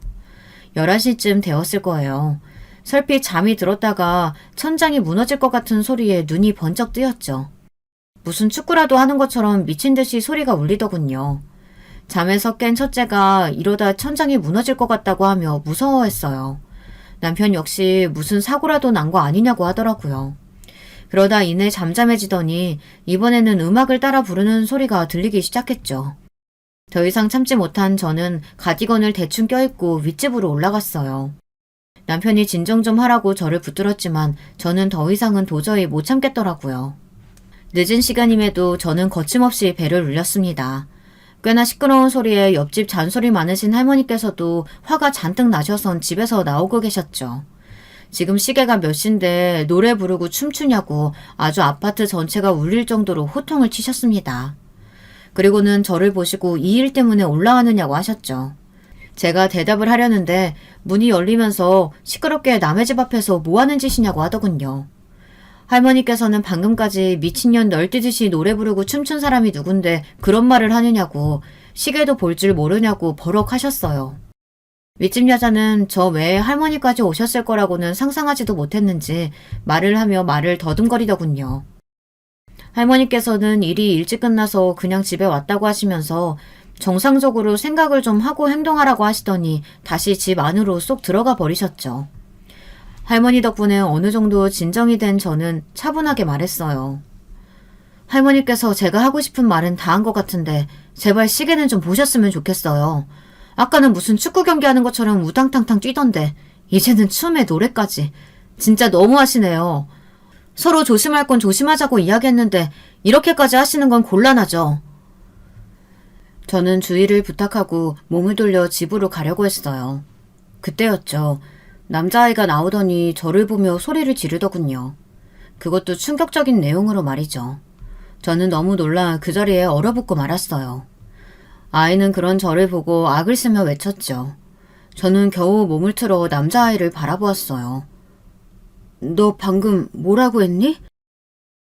11시쯤 되었을 거예요. 설핏 잠이 들었다가 천장이 무너질 것 같은 소리에 눈이 번쩍 뜨였죠. 무슨 축구라도 하는 것처럼 미친 듯이 소리가 울리더군요. 잠에서 깬 첫째가 이러다 천장이 무너질 것 같다고 하며 무서워했어요. 남편 역시 무슨 사고라도 난 거 아니냐고 하더라고요. 그러다 이내 잠잠해지더니 이번에는 음악을 따라 부르는 소리가 들리기 시작했죠. 더 이상 참지 못한 저는 가디건을 대충 껴입고 윗집으로 올라갔어요. 남편이 진정 좀 하라고 저를 붙들었지만 저는 더 이상은 도저히 못 참겠더라고요. 늦은 시간임에도 저는 거침없이 배를 울렸습니다. 꽤나 시끄러운 소리에 옆집 잔소리 많으신 할머니께서도 화가 잔뜩 나셔선 집에서 나오고 계셨죠. 지금 시계가 몇 시인데 노래 부르고 춤추냐고 아주 아파트 전체가 울릴 정도로 호통을 치셨습니다. 그리고는 저를 보시고 이 일 때문에 올라왔느냐고 하셨죠. 제가 대답을 하려는데 문이 열리면서 시끄럽게 남의 집 앞에서 뭐하는 짓이냐고 하더군요. 할머니께서는 방금까지 미친년 널뛰듯이 노래 부르고 춤춘 사람이 누군데 그런 말을 하느냐고 시계도 볼 줄 모르냐고 버럭하셨어요. 윗집 여자는 저 외에 할머니까지 오셨을 거라고는 상상하지도 못했는지 말을 하며 말을 더듬거리더군요. 할머니께서는 일이 일찍 끝나서 그냥 집에 왔다고 하시면서 정상적으로 생각을 좀 하고 행동하라고 하시더니 다시 집 안으로 쏙 들어가 버리셨죠. 할머니 덕분에 어느 정도 진정이 된 저는 차분하게 말했어요. 할머니께서 제가 하고 싶은 말은 다 한 것 같은데 제발 시계는 좀 보셨으면 좋겠어요. 아까는 무슨 축구 경기하는 것처럼 우당탕탕 뛰던데 이제는 춤에 노래까지. 진짜 너무하시네요. 서로 조심할 건 조심하자고 이야기했는데 이렇게까지 하시는 건 곤란하죠. 저는 주의를 부탁하고 몸을 돌려 집으로 가려고 했어요. 그때였죠. 남자아이가 나오더니 저를 보며 소리를 지르더군요. 그것도 충격적인 내용으로 말이죠. 저는 너무 놀라 그 자리에 얼어붙고 말았어요. 아이는 그런 저를 보고 악을 쓰며 외쳤죠. 저는 겨우 몸을 틀어 남자아이를 바라보았어요. 너 방금 뭐라고 했니?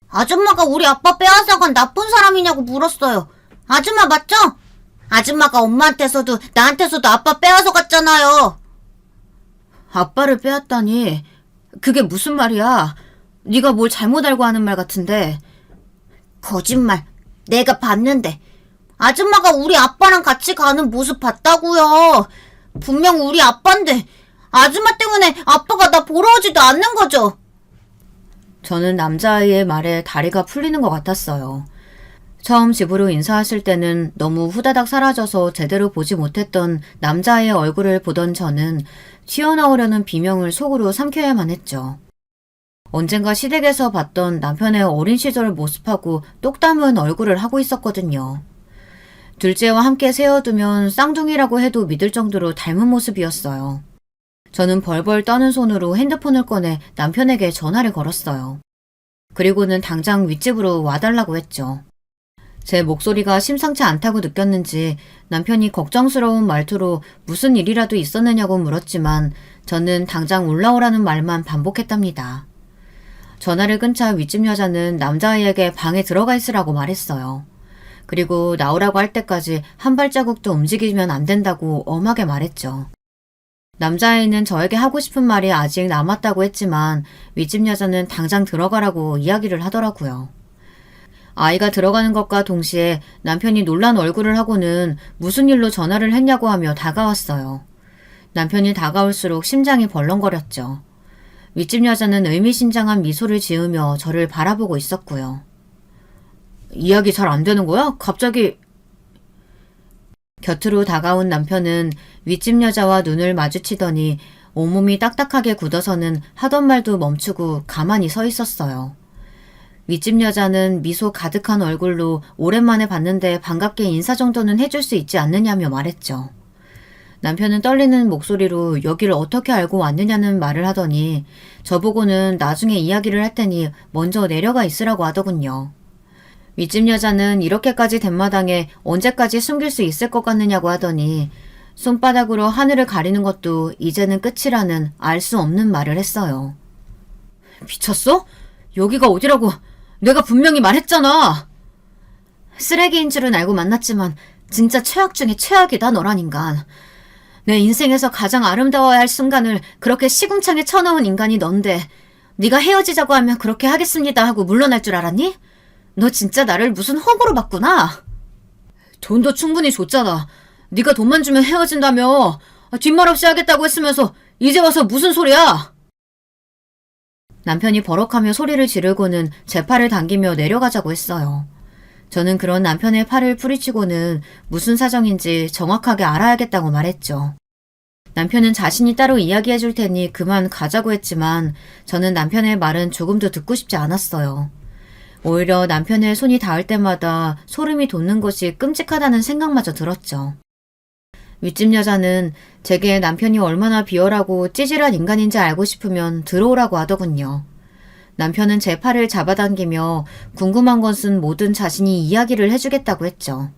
아줌마가 우리 아빠 빼앗아간 나쁜 사람이냐고 물었어요. 아줌마 맞죠? 아줌마가 엄마한테서도 나한테서도 아빠 빼앗아 갔잖아요. 아빠를 빼앗다니 그게 무슨 말이야? 네가 뭘 잘못 알고 하는 말 같은데. 거짓말. 내가 봤는데. 아줌마가 우리 아빠랑 같이 가는 모습 봤다고요. 분명 우리 아빠인데 아줌마 때문에 아빠가 나 보러 오지도 않는 거죠. 저는 남자아이의 말에 다리가 풀리는 것 같았어요. 처음 집으로 인사하실 때는 너무 후다닥 사라져서 제대로 보지 못했던 남자아이의 얼굴을 보던 저는 튀어나오려는 비명을 속으로 삼켜야만 했죠. 언젠가 시댁에서 봤던 남편의 어린 시절 모습하고 똑 닮은 얼굴을 하고 있었거든요. 둘째와 함께 세워두면 쌍둥이라고 해도 믿을 정도로 닮은 모습이었어요. 저는 벌벌 떠는 손으로 핸드폰을 꺼내 남편에게 전화를 걸었어요. 그리고는 당장 윗집으로 와달라고 했죠. 제 목소리가 심상치 않다고 느꼈는지 남편이 걱정스러운 말투로 무슨 일이라도 있었느냐고 물었지만 저는 당장 올라오라는 말만 반복했답니다. 전화를 끊자 윗집 여자는 남자아이에게 방에 들어가 있으라고 말했어요. 그리고 나오라고 할 때까지 한 발자국도 움직이면 안 된다고 엄하게 말했죠. 남자아이는 저에게 하고 싶은 말이 아직 남았다고 했지만 윗집 여자는 당장 들어가라고 이야기를 하더라고요. 아이가 들어가는 것과 동시에 남편이 놀란 얼굴을 하고는 무슨 일로 전화를 했냐고 하며 다가왔어요. 남편이 다가올수록 심장이 벌렁거렸죠. 윗집 여자는 의미심장한 미소를 지으며 저를 바라보고 있었고요. 이야기 잘 안 되는 거야? 갑자기... 곁으로 다가온 남편은 윗집 여자와 눈을 마주치더니 온몸이 딱딱하게 굳어서는 하던 말도 멈추고 가만히 서 있었어요. 윗집 여자는 미소 가득한 얼굴로 오랜만에 봤는데 반갑게 인사 정도는 해줄 수 있지 않느냐며 말했죠. 남편은 떨리는 목소리로 여기를 어떻게 알고 왔느냐는 말을 하더니 저보고는 나중에 이야기를 할 테니 먼저 내려가 있으라고 하더군요. 윗집 여자는 이렇게까지 된 마당에 언제까지 숨길 수 있을 것 같느냐고 하더니 손바닥으로 하늘을 가리는 것도 이제는 끝이라는 알 수 없는 말을 했어요. 미쳤어? 여기가 어디라고? 내가 분명히 말했잖아. 쓰레기인 줄은 알고 만났지만 진짜 최악 중에 최악이다 너란 인간. 내 인생에서 가장 아름다워야 할 순간을 그렇게 시궁창에 쳐넣은 인간이 넌데 네가 헤어지자고 하면 그렇게 하겠습니다 하고 물러날 줄 알았니? 너 진짜 나를 무슨 호구로 봤구나. 돈도 충분히 줬잖아. 네가 돈만 주면 헤어진다며. 뒷말 없이 하겠다고 했으면서 이제 와서 무슨 소리야. 남편이 버럭하며 소리를 지르고는 제 팔을 당기며 내려가자고 했어요. 저는 그런 남편의 팔을 뿌리치고는 무슨 사정인지 정확하게 알아야겠다고 말했죠. 남편은 자신이 따로 이야기해 줄 테니 그만 가자고 했지만 저는 남편의 말은 조금도 듣고 싶지 않았어요. 오히려 남편의 손이 닿을 때마다 소름이 돋는 것이 끔찍하다는 생각마저 들었죠. 윗집 여자는 제게 남편이 얼마나 비열하고 찌질한 인간인지 알고 싶으면 들어오라고 하더군요. 남편은 제 팔을 잡아당기며 궁금한 것은 뭐든 자신이 이야기를 해주겠다고 했죠.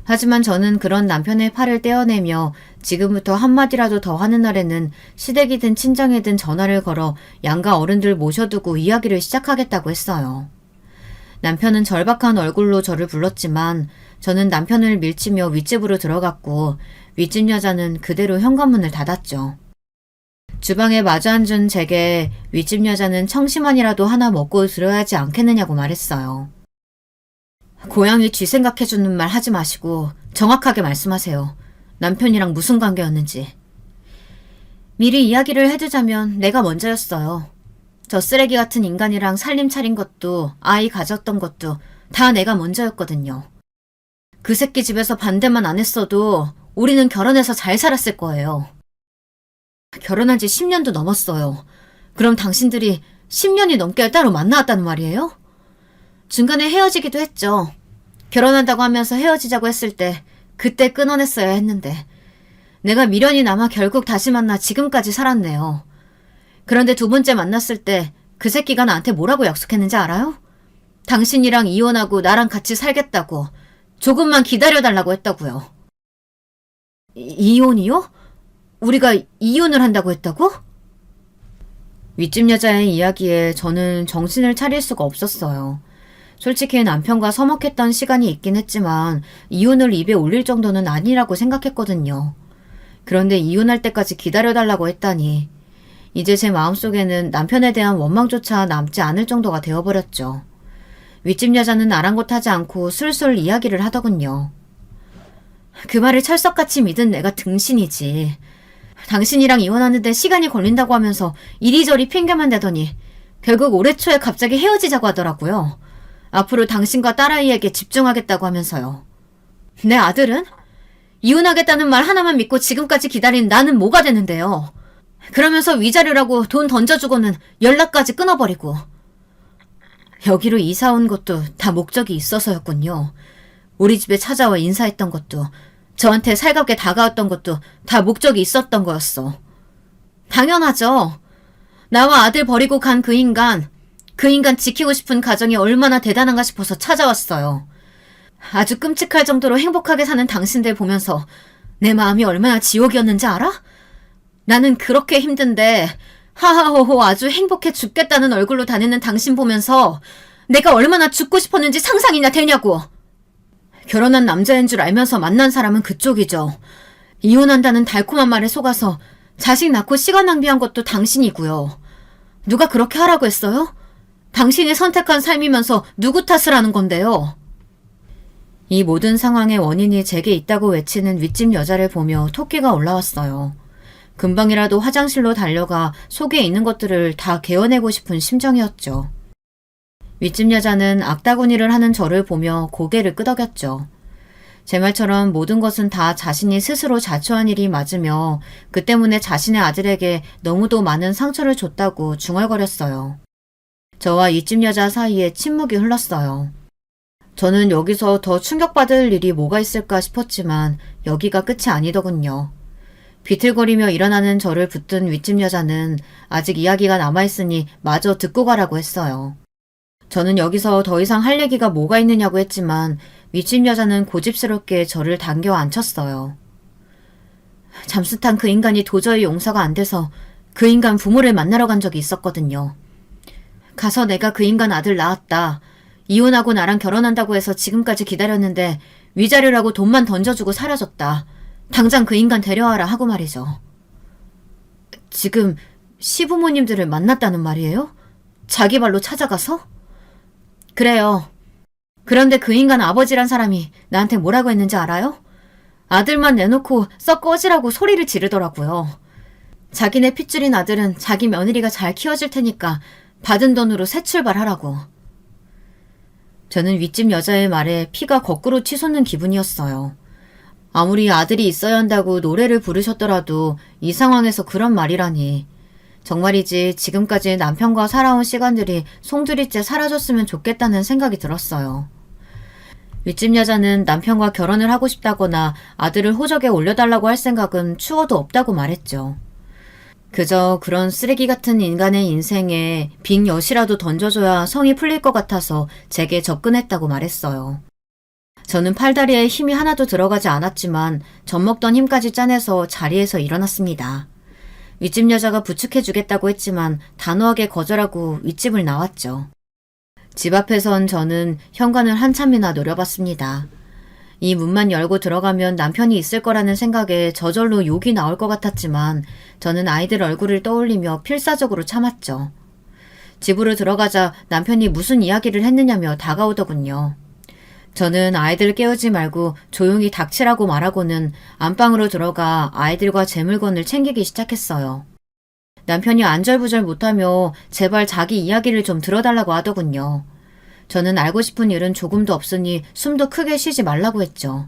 하지만 저는 그런 남편의 팔을 떼어내며 지금부터 한마디라도 더 하는 날에는 시댁이든 친정이든 전화를 걸어 양가 어른들 모셔두고 이야기를 시작하겠다고 했어요. 남편은 절박한 얼굴로 저를 불렀지만 저는 남편을 밀치며 윗집으로 들어갔고 윗집 여자는 그대로 현관문을 닫았죠. 주방에 마주 앉은 제게 윗집 여자는 청심환이라도 하나 먹고 들어야지 않겠느냐고 말했어요. 고양이 쥐 생각해주는 말 하지 마시고 정확하게 말씀하세요. 남편이랑 무슨 관계였는지. 미리 이야기를 해두자면 내가 먼저였어요. 저 쓰레기 같은 인간이랑 살림 차린 것도 아이 가졌던 것도 다 내가 먼저였거든요. 그 새끼 집에서 반대만 안 했어도 우리는 결혼해서 잘 살았을 거예요. 결혼한 지 10년도 넘었어요. 그럼 당신들이 10년이 넘게 따로 만나왔다는 말이에요? 중간에 헤어지기도 했죠. 결혼한다고 하면서 헤어지자고 했을 때 그때 끊어냈어야 했는데 내가 미련이 남아 결국 다시 만나 지금까지 살았네요. 그런데 두 번째 만났을 때 그 새끼가 나한테 뭐라고 약속했는지 알아요? 당신이랑 이혼하고 나랑 같이 살겠다고 조금만 기다려달라고 했다고요. 이혼이요? 우리가 이혼을 한다고 했다고? 윗집 여자의 이야기에 저는 정신을 차릴 수가 없었어요. 솔직히 남편과 서먹했던 시간이 있긴 했지만 이혼을 입에 올릴 정도는 아니라고 생각했거든요. 그런데 이혼할 때까지 기다려달라고 했다니 이제 제 마음속에는 남편에 대한 원망조차 남지 않을 정도가 되어버렸죠. 윗집 여자는 아랑곳하지 않고 술술 이야기를 하더군요. 그 말을 철석같이 믿은 내가 등신이지. 당신이랑 이혼하는데 시간이 걸린다고 하면서 이리저리 핑계만 대더니 결국 올해 초에 갑자기 헤어지자고 하더라고요. 앞으로 당신과 딸아이에게 집중하겠다고 하면서요. 내 아들은? 이혼하겠다는 말 하나만 믿고 지금까지 기다린 나는 뭐가 되는데요. 그러면서 위자료라고 돈 던져주고는 연락까지 끊어버리고. 여기로 이사 온 것도 다 목적이 있어서였군요. 우리 집에 찾아와 인사했던 것도 저한테 살갑게 다가왔던 것도 다 목적이 있었던 거였어. 당연하죠. 나와 아들 버리고 간 그 인간, 그 인간 지키고 싶은 가정이 얼마나 대단한가 싶어서 찾아왔어요. 아주 끔찍할 정도로 행복하게 사는 당신들 보면서 내 마음이 얼마나 지옥이었는지 알아? 나는 그렇게 힘든데 하하호호 아주 행복해 죽겠다는 얼굴로 다니는 당신 보면서 내가 얼마나 죽고 싶었는지 상상이나 되냐고. 결혼한 남자인 줄 알면서 만난 사람은 그쪽이죠. 이혼한다는 달콤한 말에 속아서 자식 낳고 시간 낭비한 것도 당신이고요. 누가 그렇게 하라고 했어요? 당신이 선택한 삶이면서 누구 탓을 하는 건데요? 이 모든 상황의 원인이 제게 있다고 외치는 윗집 여자를 보며 토끼가 올라왔어요. 금방이라도 화장실로 달려가 속에 있는 것들을 다 개어내고 싶은 심정이었죠. 윗집 여자는 악다구니를 하는 저를 보며 고개를 끄덕였죠. 제 말처럼 모든 것은 다 자신이 스스로 자초한 일이 맞으며 그 때문에 자신의 아들에게 너무도 많은 상처를 줬다고 중얼거렸어요. 저와 윗집 여자 사이에 침묵이 흘렀어요. 저는 여기서 더 충격받을 일이 뭐가 있을까 싶었지만 여기가 끝이 아니더군요. 비틀거리며 일어나는 저를 붙든 윗집 여자는 아직 이야기가 남아있으니 마저 듣고 가라고 했어요. 저는 여기서 더 이상 할 얘기가 뭐가 있느냐고 했지만 윗집 여자는 고집스럽게 저를 당겨 앉혔어요. 잠수탄 그 인간이 도저히 용서가 안 돼서 그 인간 부모를 만나러 간 적이 있었거든요. 가서 내가 그 인간 아들 낳았다. 이혼하고 나랑 결혼한다고 해서 지금까지 기다렸는데 위자료라고 돈만 던져주고 사라졌다. 당장 그 인간 데려와라 하고 말이죠. 지금 시부모님들을 만났다는 말이에요? 자기 발로 찾아가서? 그래요. 그런데 그 인간 아버지란 사람이 나한테 뭐라고 했는지 알아요? 아들만 내놓고 썩 꺼지라고 소리를 지르더라고요. 자기네 핏줄인 아들은 자기 며느리가 잘 키워줄 테니까 받은 돈으로 새 출발하라고. 저는 윗집 여자의 말에 피가 거꾸로 치솟는 기분이었어요. 아무리 아들이 있어야 한다고 노래를 부르셨더라도 이 상황에서 그런 말이라니. 정말이지 지금까지 남편과 살아온 시간들이 송두리째 사라졌으면 좋겠다는 생각이 들었어요. 윗집 여자는 남편과 결혼을 하고 싶다거나 아들을 호적에 올려달라고 할 생각은 추워도 없다고 말했죠. 그저 그런 쓰레기 같은 인간의 인생에 빈 엿이라도 던져줘야 성이 풀릴 것 같아서 제게 접근했다고 말했어요. 저는 팔다리에 힘이 하나도 들어가지 않았지만 젖먹던 힘까지 짜내서 자리에서 일어났습니다. 윗집 여자가 부축해주겠다고 했지만 단호하게 거절하고 윗집을 나왔죠. 집 앞에선 저는 현관을 한참이나 노려봤습니다. 이 문만 열고 들어가면 남편이 있을 거라는 생각에 저절로 욕이 나올 것 같았지만 저는 아이들 얼굴을 떠올리며 필사적으로 참았죠. 집으로 들어가자 남편이 무슨 이야기를 했느냐며 다가오더군요. 저는 아이들 깨우지 말고 조용히 닥치라고 말하고는 안방으로 들어가 아이들과 제 물건을 챙기기 시작했어요. 남편이 안절부절 못하며 제발 자기 이야기를 좀 들어달라고 하더군요. 저는 알고 싶은 일은 조금도 없으니 숨도 크게 쉬지 말라고 했죠.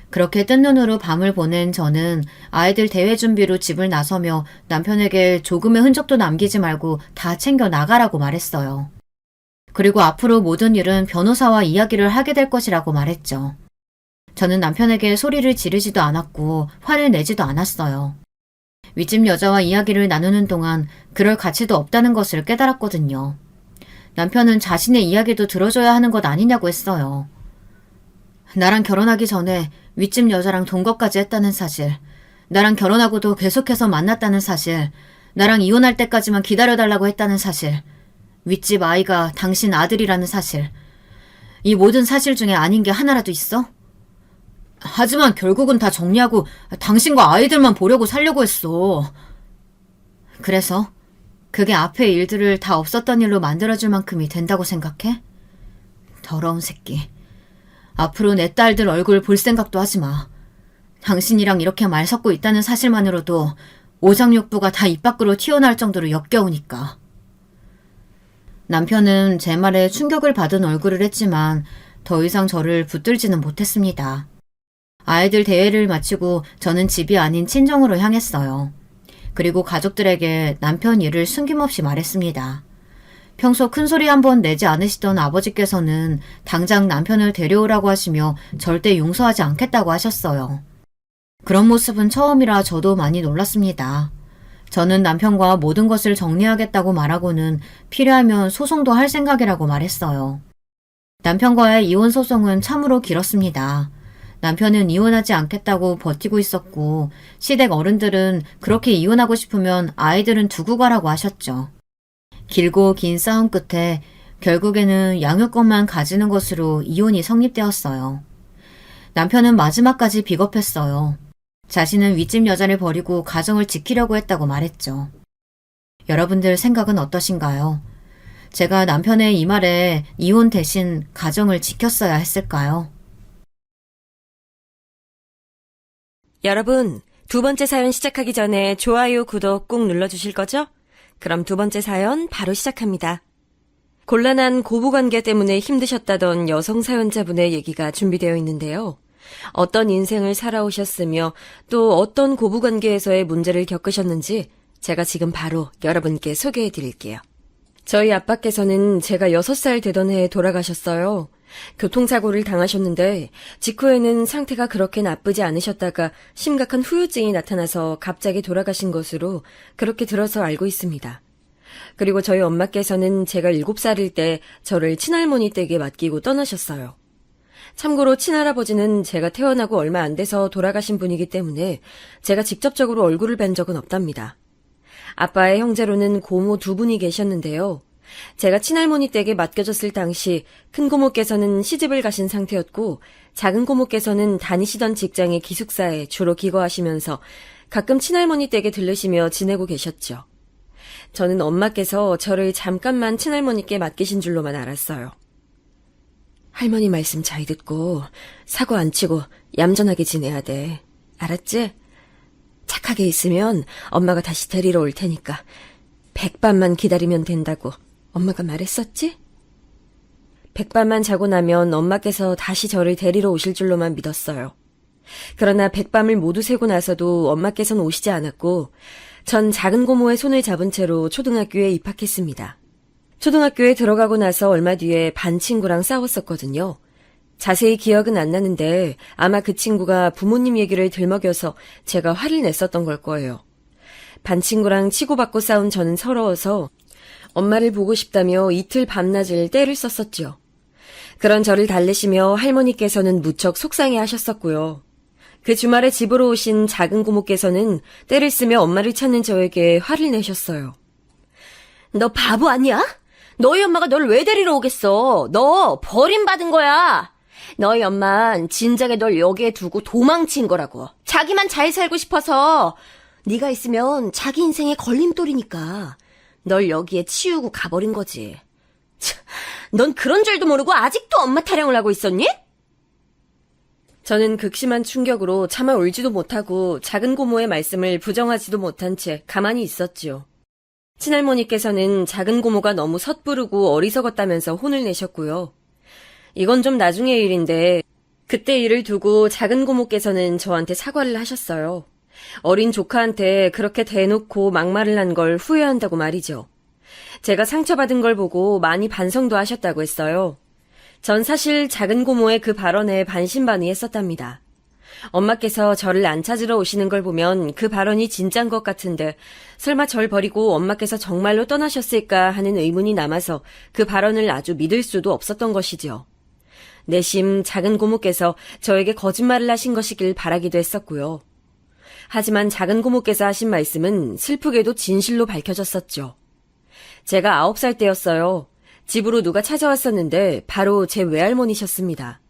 그렇게 뜬 눈으로 밤을 보낸 저는 아이들 대회 준비로 집을 나서며 남편에게 조금의 흔적도 남기지 말고 다 챙겨 나가라고 말했어요. 그리고 앞으로 모든 일은 변호사와 이야기를 하게 될 것이라고 말했죠. 저는 남편에게 소리를 지르지도 않았고 화를 내지도 않았어요. 윗집 여자와 이야기를 나누는 동안 그럴 가치도 없다는 것을 깨달았거든요. 남편은 자신의 이야기도 들어줘야 하는 것 아니냐고 했어요. 나랑 결혼하기 전에 윗집 여자랑 동거까지 했다는 사실, 나랑 결혼하고도 계속해서 만났다는 사실, 나랑 이혼할 때까지만 기다려달라고 했다는 사실, 윗집 아이가 당신 아들이라는 사실, 이 모든 사실 중에 아닌 게 하나라도 있어? 하지만 결국은 다 정리하고 당신과 아이들만 보려고 살려고 했어. 그래서 그게 앞의 일들을 다 없었던 일로 만들어줄 만큼이 된다고 생각해? 더러운 새끼. 앞으로 내 딸들 얼굴 볼 생각도 하지 마. 당신이랑 이렇게 말 섞고 있다는 사실만으로도 오장육부가 다 입 밖으로 튀어나올 정도로 역겨우니까. 남편은 제 말에 충격을 받은 얼굴을 했지만 더 이상 저를 붙들지는 못했습니다. 아이들 대회를 마치고 저는 집이 아닌 친정으로 향했어요. 그리고 가족들에게 남편 일을 숨김없이 말했습니다. 평소 큰소리 한번 내지 않으시던 아버지께서는 당장 남편을 데려오라고 하시며 절대 용서하지 않겠다고 하셨어요. 그런 모습은 처음이라 저도 많이 놀랐습니다. 저는 남편과 모든 것을 정리하겠다고 말하고는 필요하면 소송도 할 생각이라고 말했어요. 남편과의 이혼 소송은 참으로 길었습니다. 남편은 이혼하지 않겠다고 버티고 있었고 시댁 어른들은 그렇게 이혼하고 싶으면 아이들은 두고 가라고 하셨죠. 길고 긴 싸움 끝에 결국에는 양육권만 가지는 것으로 이혼이 성립되었어요. 남편은 마지막까지 비겁했어요. 자신은 윗집 여자를 버리고 가정을 지키려고 했다고 말했죠. 여러분들 생각은 어떠신가요? 제가 남편의 이 말에 이혼 대신 가정을 지켰어야 했을까요? 여러분, 두 번째 사연 시작하기 전에 좋아요, 구독 꾹 눌러주실 거죠? 그럼 두 번째 사연 바로 시작합니다. 곤란한 고부관계 때문에 힘드셨다던 여성 사연자분의 얘기가 준비되어 있는데요. 어떤 인생을 살아오셨으며 또 어떤 고부관계에서의 문제를 겪으셨는지 제가 지금 바로 여러분께 소개해 드릴게요. 저희 아빠께서는 제가 6살 되던 해에 돌아가셨어요. 교통사고를 당하셨는데 직후에는 상태가 그렇게 나쁘지 않으셨다가 심각한 후유증이 나타나서 갑자기 돌아가신 것으로 그렇게 들어서 알고 있습니다. 그리고 저희 엄마께서는 제가 7살일 때 저를 친할머니 댁에 맡기고 떠나셨어요. 참고로 친할아버지는 제가 태어나고 얼마 안 돼서 돌아가신 분이기 때문에 제가 직접적으로 얼굴을 뵌 적은 없답니다. 아빠의 형제로는 고모 2분이 계셨는데요. 제가 친할머니 댁에 맡겨졌을 당시 큰 고모께서는 시집을 가신 상태였고 작은 고모께서는 다니시던 직장의 기숙사에 주로 기거하시면서 가끔 친할머니 댁에 들르시며 지내고 계셨죠. 저는 엄마께서 저를 잠깐만 친할머니께 맡기신 줄로만 알았어요. 할머니 말씀 잘 듣고 사고 안 치고 얌전하게 지내야 돼. 알았지? 착하게 있으면 엄마가 다시 데리러 올 테니까 100밤만 기다리면 된다고 엄마가 말했었지? 100밤만 자고 나면 엄마께서 다시 저를 데리러 오실 줄로만 믿었어요. 그러나 100밤을 모두 새고 나서도 엄마께서는 오시지 않았고 전 작은 고모의 손을 잡은 채로 초등학교에 입학했습니다. 초등학교에 들어가고 나서 얼마 뒤에 반 친구랑 싸웠었거든요. 자세히 기억은 안 나는데 아마 그 친구가 부모님 얘기를 들먹여서 제가 화를 냈었던 걸 거예요. 반 친구랑 치고받고 싸운 저는 서러워서 엄마를 보고 싶다며 이틀 밤낮을 떼를 썼었죠. 그런 저를 달래시며 할머니께서는 무척 속상해 하셨었고요. 그 주말에 집으로 오신 작은 고모께서는 때를 쓰며 엄마를 찾는 저에게 화를 내셨어요. 너 바보 아니야? 너희 엄마가 널 왜 데리러 오겠어? 너 버림받은 거야. 너희 엄만 진작에 널 여기에 두고 도망친 거라고. 자기만 잘 살고 싶어서. 네가 있으면 자기 인생의 걸림돌이니까 널 여기에 치우고 가버린 거지. 넌 그런 줄도 모르고 아직도 엄마 타령을 하고 있었니? 저는 극심한 충격으로 차마 울지도 못하고 작은 고모의 말씀을 부정하지도 못한 채 가만히 있었지요. 친할머니께서는 작은 고모가 너무 섣부르고 어리석었다면서 혼을 내셨고요. 이건 좀 나중의 일인데 그때 일을 두고 작은 고모께서는 저한테 사과를 하셨어요. 어린 조카한테 그렇게 대놓고 막말을 한 걸 후회한다고 말이죠. 제가 상처받은 걸 보고 많이 반성도 하셨다고 했어요. 전 사실 작은 고모의 그 발언에 반신반의했었답니다. 엄마께서 저를 안 찾으러 오시는 걸 보면 그 발언이 진짠 것 같은데 설마 절 버리고 엄마께서 정말로 떠나셨을까 하는 의문이 남아서 그 발언을 아주 믿을 수도 없었던 것이죠. 내심 작은 고모께서 저에게 거짓말을 하신 것이길 바라기도 했었고요. 하지만 작은 고모께서 하신 말씀은 슬프게도 진실로 밝혀졌었죠. 제가 9살 때였어요. 집으로 누가 찾아왔었는데 바로 제 외할머니셨습니다.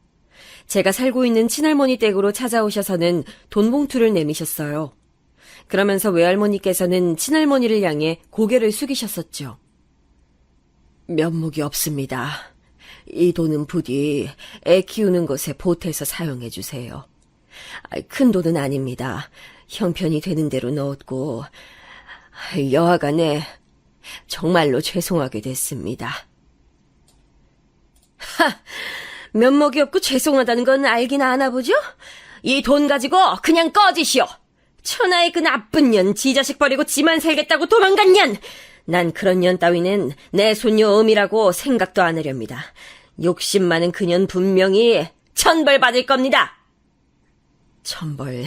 제가 살고 있는 친할머니 댁으로 찾아오셔서는 돈 봉투를 내미셨어요. 그러면서 외할머니께서는 친할머니를 향해 고개를 숙이셨었죠. 면목이 없습니다. 이 돈은 부디 애 키우는 것에 보태서 사용해 주세요. 큰 돈은 아닙니다. 형편이 되는 대로 넣었고 여하간에 정말로 죄송하게 됐습니다. 면목이 없고 죄송하다는 건 알긴 아나 보죠? 이 돈 가지고 그냥 꺼지시오. 천하의 그 나쁜 년, 지 자식 버리고 지만 살겠다고 도망간 년. 난 그런 년 따위는 내 손녀 음이라고 생각도 안 하렵니다. 욕심 많은 그년 분명히 천벌 받을 겁니다. 천벌,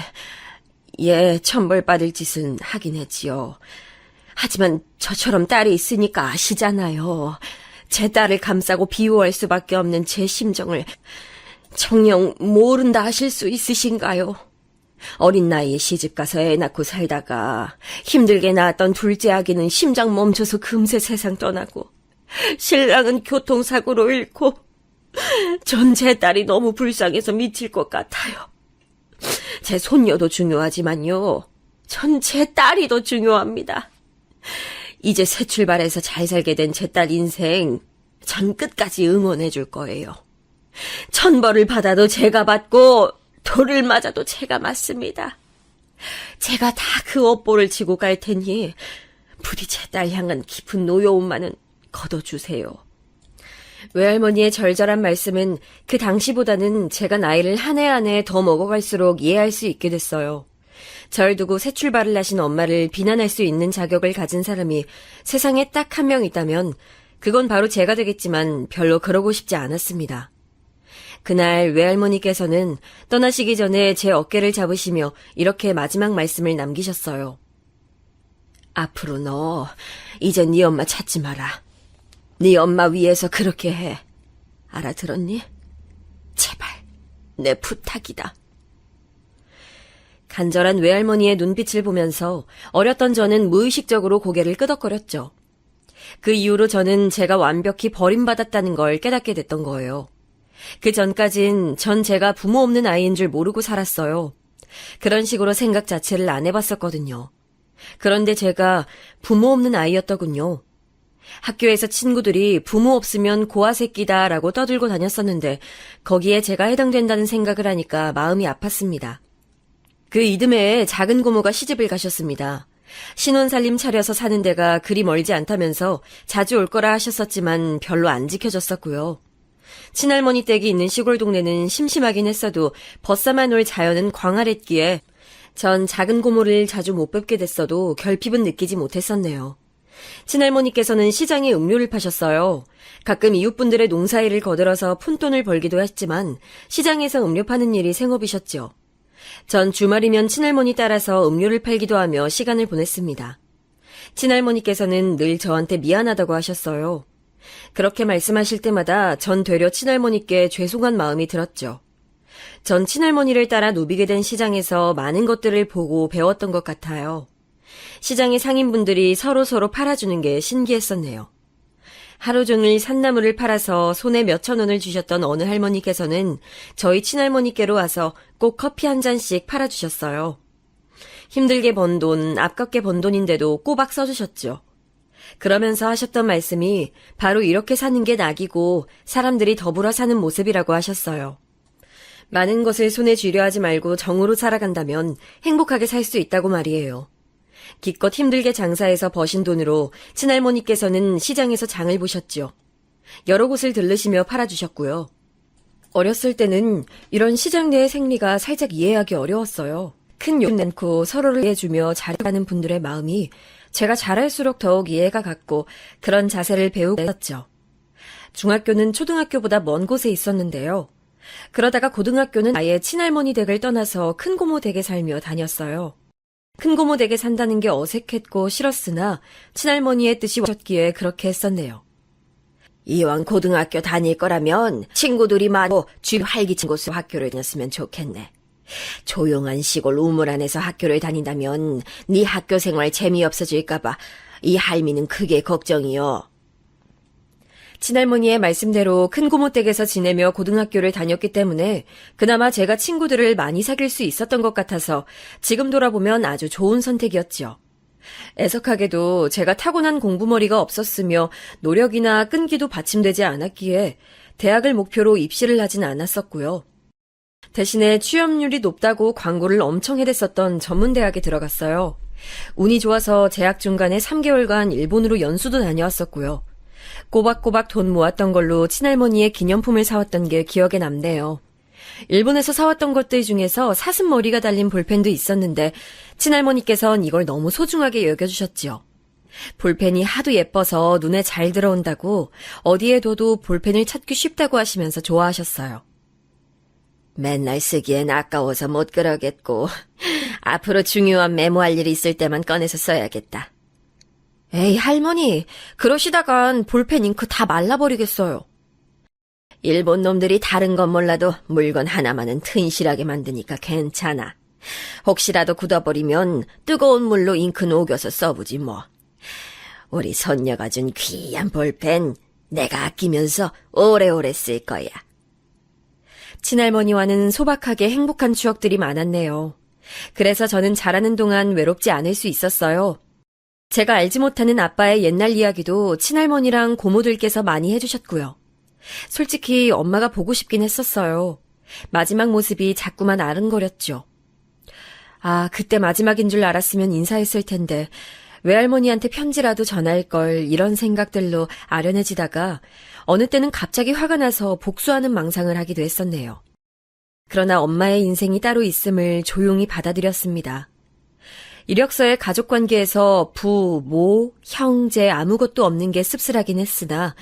천벌받을 짓은 하긴 했지요. 하지만 저처럼 딸이 있으니까 아시잖아요. 제 딸을 감싸고 비호할 수밖에 없는 제 심정을 정녕 모른다 하실 수 있으신가요? 어린 나이에 시집가서 애 낳고 살다가 힘들게 낳았던 둘째 아기는 심장 멈춰서 금세 세상 떠나고 신랑은 교통사고로 잃고 전 제 딸이 너무 불쌍해서 미칠 것 같아요. 제 손녀도 중요하지만요. 전 제 딸이 더 중요합니다. 이제 새 출발해서 잘 살게 된 제 딸 인생 전 끝까지 응원해 줄 거예요. 천벌을 받아도 제가 받고 돌을 맞아도 제가 맞습니다. 제가 다 그 업보를 지고 갈 테니 부디 제 딸 향한 깊은 노여움만은 거둬주세요. 외할머니의 절절한 말씀은 그 당시보다는 제가 나이를 한 해 한 해 더 먹어갈수록 이해할 수 있게 됐어요. 절 두고 새 출발을 하신 엄마를 비난할 수 있는 자격을 가진 사람이 세상에 딱 한 명 있다면 그건 바로 제가 되겠지만 별로 그러고 싶지 않았습니다. 그날 외할머니께서는 떠나시기 전에 제 어깨를 잡으시며 이렇게 마지막 말씀을 남기셨어요. 앞으로 너 이제 네 엄마 찾지 마라. 네 엄마 위해서 그렇게 해. 알아들었니? 제발 내 부탁이다. 간절한 외할머니의 눈빛을 보면서 어렸던 저는 무의식적으로 고개를 끄덕거렸죠. 그 이후로 저는 제가 완벽히 버림받았다는 걸 깨닫게 됐던 거예요. 그 전까진 전 제가 부모 없는 아이인 줄 모르고 살았어요. 그런 식으로 생각 자체를 안 해봤었거든요. 그런데 제가 부모 없는 아이였더군요. 학교에서 친구들이 부모 없으면 고아 새끼다라고 떠들고 다녔었는데 거기에 제가 해당된다는 생각을 하니까 마음이 아팠습니다. 그 이듬해에 작은 고모가 시집을 가셨습니다. 신혼살림 차려서 사는 데가 그리 멀지 않다면서 자주 올 거라 하셨었지만 별로 안 지켜졌었고요. 친할머니 댁이 있는 시골 동네는 심심하긴 했어도 벗삼아 놀 자연은 광활했기에 전 작은 고모를 자주 못 뵙게 됐어도 결핍은 느끼지 못했었네요. 친할머니께서는 시장에 음료를 파셨어요. 가끔 이웃분들의 농사일을 거들어서 푼돈을 벌기도 했지만 시장에서 음료 파는 일이 생업이셨죠. 전 주말이면 친할머니 따라서 음료를 팔기도 하며 시간을 보냈습니다. 친할머니께서는 늘 저한테 미안하다고 하셨어요. 그렇게 말씀하실 때마다 전 되려 친할머니께 죄송한 마음이 들었죠. 전 친할머니를 따라 누비게 된 시장에서 많은 것들을 보고 배웠던 것 같아요. 시장의 상인분들이 서로 팔아주는 게 신기했었네요. 하루 종일 산나물을 팔아서 손에 몇천 원을 주셨던 어느 할머니께서는 저희 친할머니께로 와서 꼭 커피 한 잔씩 팔아주셨어요. 힘들게 번 돈, 아깝게 번 돈인데도 꼬박 써주셨죠. 그러면서 하셨던 말씀이 바로 이렇게 사는 게 낙이고 사람들이 더불어 사는 모습이라고 하셨어요. 많은 것을 손에 쥐려 하지 말고 정으로 살아간다면 행복하게 살 수 있다고 말이에요. 기껏 힘들게 장사해서 버신 돈으로 친할머니께서는 시장에서 장을 보셨죠. 여러 곳을 들르시며 팔아주셨고요. 어렸을 때는 이런 시장 내의 생리가 살짝 이해하기 어려웠어요. 큰 욕 내고 서로를 이해해주며 잘해가는 분들의 마음이 제가 잘할수록 더욱 이해가 갔고 그런 자세를 배우고 있었죠. 중학교는 초등학교보다 먼 곳에 있었는데요. 그러다가 고등학교는 아예 친할머니 댁을 떠나서 큰고모 댁에 살며 다녔어요. 큰고모 댁에 산다는 게 어색했고 싫었으나 친할머니의 뜻이 오셨기에 그렇게 했었네요. 이왕 고등학교 다닐 거라면 친구들이 많고 주변 활기찬 곳으로 학교를 다녔으면 좋겠네. 조용한 시골 우물 안에서 학교를 다닌다면 네 학교 생활 재미없어질까봐 이 할미는 크게 걱정이요. 친할머니의 말씀대로 큰고모 댁에서 지내며 고등학교를 다녔기 때문에 그나마 제가 친구들을 많이 사귈 수 있었던 것 같아서 지금 돌아보면 아주 좋은 선택이었죠. 애석하게도 제가 타고난 공부머리가 없었으며 노력이나 끈기도 받침되지 않았기에 대학을 목표로 입시를 하진 않았었고요. 대신에 취업률이 높다고 광고를 엄청 해댔었던 전문대학에 들어갔어요. 운이 좋아서 재학 중간에 3개월간 일본으로 연수도 다녀왔었고요. 꼬박꼬박 돈 모았던 걸로 친할머니의 기념품을 사왔던 게 기억에 남네요. 일본에서 사왔던 것들 중에서 사슴머리가 달린 볼펜도 있었는데 친할머니께선 이걸 너무 소중하게 여겨주셨지요. 볼펜이 하도 예뻐서 눈에 잘 들어온다고 어디에 둬도 볼펜을 찾기 쉽다고 하시면서 좋아하셨어요. 맨날 쓰기엔 아까워서 못 그러겠고 앞으로 중요한 메모할 일이 있을 때만 꺼내서 써야겠다. 에이, 할머니, 그러시다간 볼펜 잉크 다 말라버리겠어요. 일본 놈들이 다른 건 몰라도 물건 하나만은 튼실하게 만드니까 괜찮아. 혹시라도 굳어버리면 뜨거운 물로 잉크 녹여서 써보지 뭐. 우리 손녀가 준 귀한 볼펜 내가 아끼면서 오래오래 쓸 거야. 친할머니와는 소박하게 행복한 추억들이 많았네요. 그래서 저는 자라는 동안 외롭지 않을 수 있었어요. 제가 알지 못하는 아빠의 옛날 이야기도 친할머니랑 고모들께서 많이 해주셨고요. 솔직히 엄마가 보고 싶긴 했었어요. 마지막 모습이 자꾸만 아른거렸죠. 아, 그때 마지막인 줄 알았으면 인사했을 텐데 외할머니한테 편지라도 전할 걸 이런 생각들로 아련해지다가 어느 때는 갑자기 화가 나서 복수하는 망상을 하기도 했었네요. 그러나 엄마의 인생이 따로 있음을 조용히 받아들였습니다. 이력서의 가족관계에서 부, 모, 형제 아무것도 없는 게 씁쓸하긴 했으나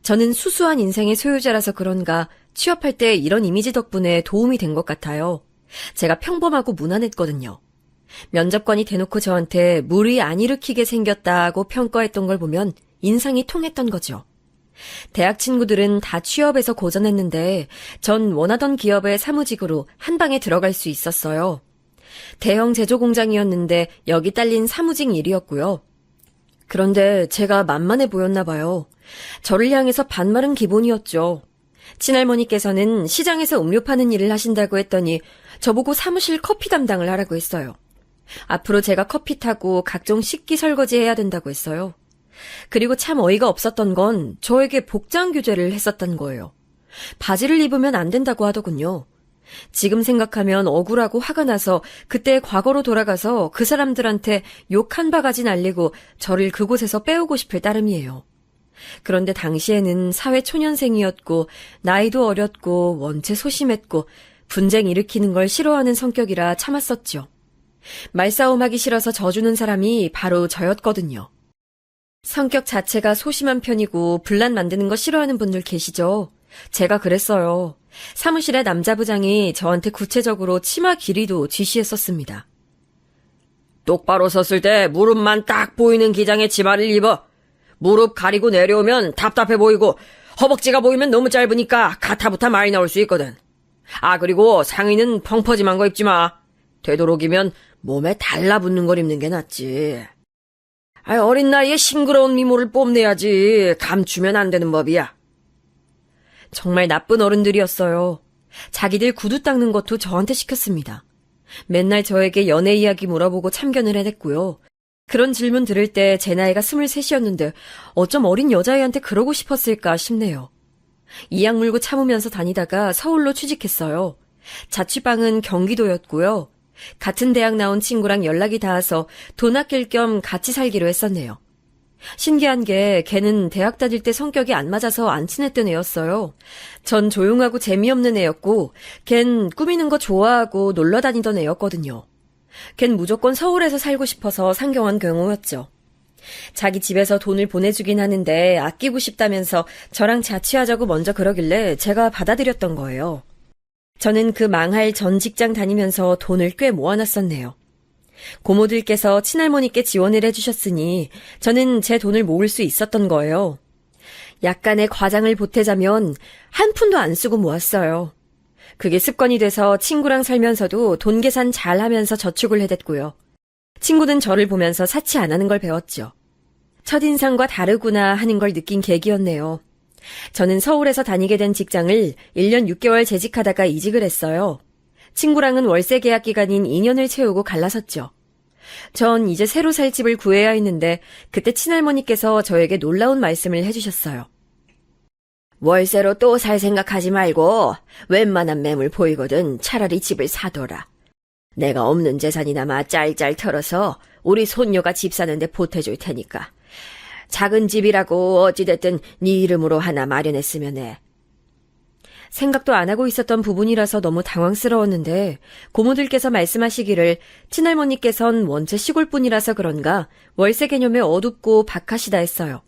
저는 수수한 인생의 소유자라서 그런가 취업할 때 이런 이미지 덕분에 도움이 된 것 같아요. 제가 평범하고 무난했거든요. 면접관이 대놓고 저한테 무리 안 일으키게 생겼다고 평가했던 걸 보면 인상이 통했던 거죠. 대학 친구들은 다 취업해서 고전했는데 전 원하던 기업의 사무직으로 한 방에 들어갈 수 있었어요. 대형 제조 공장이었는데 여기 딸린 사무직 일이었고요. 그런데 제가 만만해 보였나 봐요. 저를 향해서 반말은 기본이었죠. 친할머니께서는 시장에서 음료 파는 일을 하신다고 했더니 저보고 사무실 커피 담당을 하라고 했어요. 앞으로 제가 커피 타고 각종 식기 설거지 해야 된다고 했어요. 그리고 참 어이가 없었던 건 저에게 복장 규제를 했었던 거예요. 바지를 입으면 안 된다고 하더군요. 지금 생각하면 억울하고 화가 나서 그때 과거로 돌아가서 그 사람들한테 욕 한 바가지 날리고 저를 그곳에서 빼오고 싶을 따름이에요. 그런데 당시에는 사회 초년생이었고 나이도 어렸고 원체 소심했고 분쟁 일으키는 걸 싫어하는 성격이라 참았었죠. 말싸움하기 싫어서 져주는 사람이 바로 저였거든요. 성격 자체가 소심한 편이고 분란 만드는 거 싫어하는 분들 계시죠? 제가 그랬어요. 사무실의 남자부장이 저한테 구체적으로 치마 길이도 지시했었습니다. 똑바로 섰을 때 무릎만 딱 보이는 기장의 치마를 입어. 무릎 가리고 내려오면 답답해 보이고 허벅지가 보이면 너무 짧으니까 가타부타 많이 나올 수 있거든. 아, 그리고 상의는 펑퍼짐한 거 입지 마. 되도록이면 몸에 달라붙는 걸 입는 게 낫지. 어린 나이에 싱그러운 미모를 뽐내야지 감추면 안 되는 법이야. 정말 나쁜 어른들이었어요. 자기들 구두 닦는 것도 저한테 시켰습니다. 맨날 저에게 연애 이야기 물어보고 참견을 해댔고요. 그런 질문 들을 때 제 나이가 23이었는데 어쩜 어린 여자애한테 그러고 싶었을까 싶네요. 이악 물고 참으면서 다니다가 서울로 취직했어요. 자취방은 경기도였고요. 같은 대학 나온 친구랑 연락이 닿아서 돈 아낄 겸 같이 살기로 했었네요. 신기한 게 걔는 대학 다닐 때 성격이 안 맞아서 안 친했던 애였어요. 전 조용하고 재미없는 애였고 걘 꾸미는 거 좋아하고 놀러 다니던 애였거든요. 걘 무조건 서울에서 살고 싶어서 상경한 경우였죠. 자기 집에서 돈을 보내주긴 하는데 아끼고 싶다면서 저랑 자취하자고 먼저 그러길래 제가 받아들였던 거예요. 저는 그 망할 전 직장 다니면서 돈을 꽤 모아놨었네요. 고모들께서 친할머니께 지원을 해주셨으니 저는 제 돈을 모을 수 있었던 거예요. 약간의 과장을 보태자면 한 푼도 안 쓰고 모았어요. 그게 습관이 돼서 친구랑 살면서도 돈 계산 잘 하면서 저축을 해댔고요. 친구는 저를 보면서 사치 안 하는 걸 배웠죠. 첫인상과 다르구나 하는 걸 느낀 계기였네요. 저는 서울에서 다니게 된 직장을 1년 6개월 재직하다가 이직을 했어요. 친구랑은 월세 계약 기간인 2년을 채우고 갈라섰죠. 전 이제 새로 살 집을 구해야 했는데 그때 친할머니께서 저에게 놀라운 말씀을 해주셨어요. 월세로 또 살 생각하지 말고 웬만한 매물 보이거든 차라리 집을 사둬라. 내가 없는 재산이나마 짤짤 털어서 우리 손녀가 집 사는데 보태줄 테니까. 작은 집이라고 어찌됐든 네 이름으로 하나 마련했으면 해. 생각도 안 하고 있었던 부분이라서 너무 당황스러웠는데 고모들께서 말씀하시기를 친할머니께선 원체 시골분이라서 그런가 월세 개념에 어둡고 박하시다 했어요.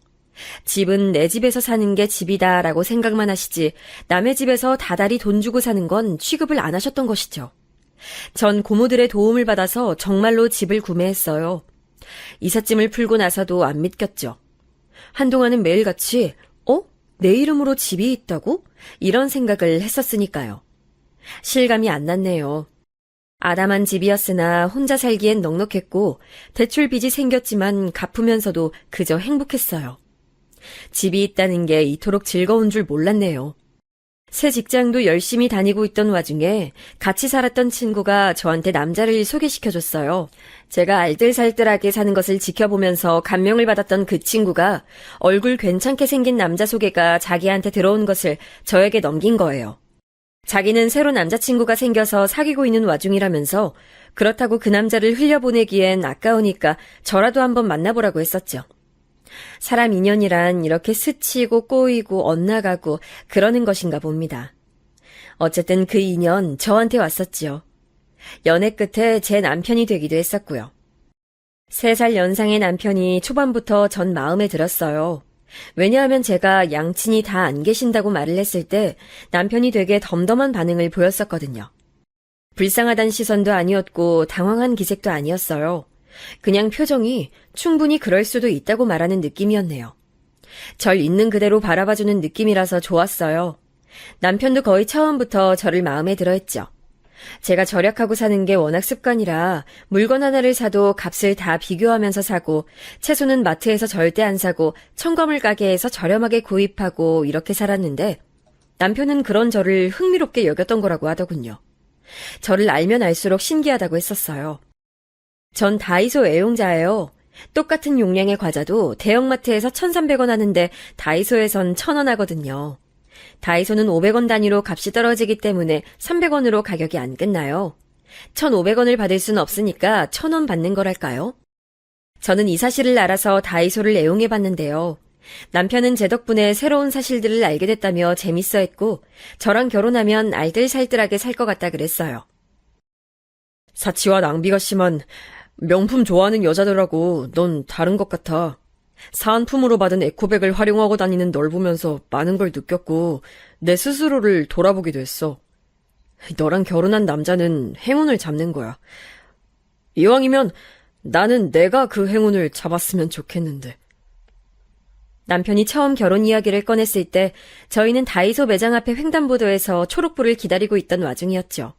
집은 내 집에서 사는 게 집이다라고 생각만 하시지 남의 집에서 다달이 돈 주고 사는 건 취급을 안 하셨던 것이죠. 전 고모들의 도움을 받아서 정말로 집을 구매했어요. 이삿짐을 풀고 나서도 안 믿겼죠. 한동안은 매일같이 내 이름으로 집이 있다고? 이런 생각을 했었으니까요. 실감이 안 났네요. 아담한 집이었으나 혼자 살기엔 넉넉했고 대출 빚이 생겼지만 갚으면서도 그저 행복했어요. 집이 있다는 게 이토록 즐거운 줄 몰랐네요. 새 직장도 열심히 다니고 있던 와중에 같이 살았던 친구가 저한테 남자를 소개시켜줬어요. 제가 알뜰살뜰하게 사는 것을 지켜보면서 감명을 받았던 그 친구가 얼굴 괜찮게 생긴 남자 소개가 자기한테 들어온 것을 저에게 넘긴 거예요. 자기는 새로 남자친구가 생겨서 사귀고 있는 와중이라면서 그렇다고 그 남자를 흘려보내기엔 아까우니까 저라도 한번 만나보라고 했었죠. 사람 인연이란 이렇게 스치고 꼬이고 엇나가고 그러는 것인가 봅니다. 어쨌든 그 인연 저한테 왔었지요. 연애 끝에 제 남편이 되기도 했었고요. 3살 연상의 남편이 초반부터 전 마음에 들었어요. 왜냐하면 제가 양친이 다 안 계신다고 말을 했을 때 남편이 되게 덤덤한 반응을 보였었거든요. 불쌍하단 시선도 아니었고 당황한 기색도 아니었어요. 그냥 표정이 충분히 그럴 수도 있다고 말하는 느낌이었네요. 절 있는 그대로 바라봐주는 느낌이라서 좋았어요. 남편도 거의 처음부터 저를 마음에 들어했죠. 제가 절약하고 사는 게 워낙 습관이라 물건 하나를 사도 값을 다 비교하면서 사고 채소는 마트에서 절대 안 사고 첨가물 가게에서 저렴하게 구입하고 이렇게 살았는데 남편은 그런 저를 흥미롭게 여겼던 거라고 하더군요. 저를 알면 알수록 신기하다고 했었어요. 전 다이소 애용자예요. 똑같은 용량의 과자도 대형마트에서 1,300원 하는데 다이소에선 1,000원 하거든요. 다이소는 500원 단위로 값이 떨어지기 때문에 300원으로 가격이 안 끝나요. 1,500원을 받을 수는 없으니까 1,000원 받는 거랄까요? 저는 이 사실을 알아서 다이소를 애용해봤는데요. 남편은 제 덕분에 새로운 사실들을 알게 됐다며 재밌어했고 저랑 결혼하면 알뜰살뜰하게 살 것 같다 그랬어요. 사치와 낭비가 심한 명품 좋아하는 여자들하고 넌 다른 것 같아. 사은품으로 받은 에코백을 활용하고 다니는 널 보면서 많은 걸 느꼈고 내 스스로를 돌아보기도 했어. 너랑 결혼한 남자는 행운을 잡는 거야. 이왕이면 나는 내가 그 행운을 잡았으면 좋겠는데. 남편이 처음 결혼 이야기를 꺼냈을 때 저희는 다이소 매장 앞에 횡단보도에서 초록불을 기다리고 있던 와중이었죠.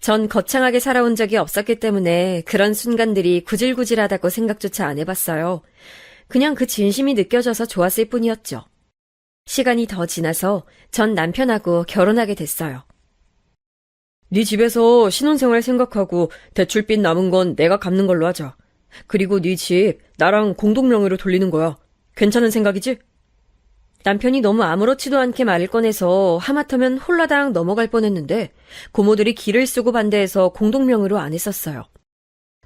전 거창하게 살아온 적이 없었기 때문에 그런 순간들이 구질구질하다고 생각조차 안 해봤어요. 그냥 그 진심이 느껴져서 좋았을 뿐이었죠. 시간이 더 지나서 전 남편하고 결혼하게 됐어요. 네 집에서 신혼생활 생각하고 대출빚 남은 건 내가 갚는 걸로 하자. 그리고 네 집 나랑 공동명의로 돌리는 거야. 괜찮은 생각이지? 남편이 너무 아무렇지도 않게 말을 꺼내서 하마터면 홀라당 넘어갈 뻔했는데 고모들이 기를 쓰고 반대해서 공동명의로 안 했었어요.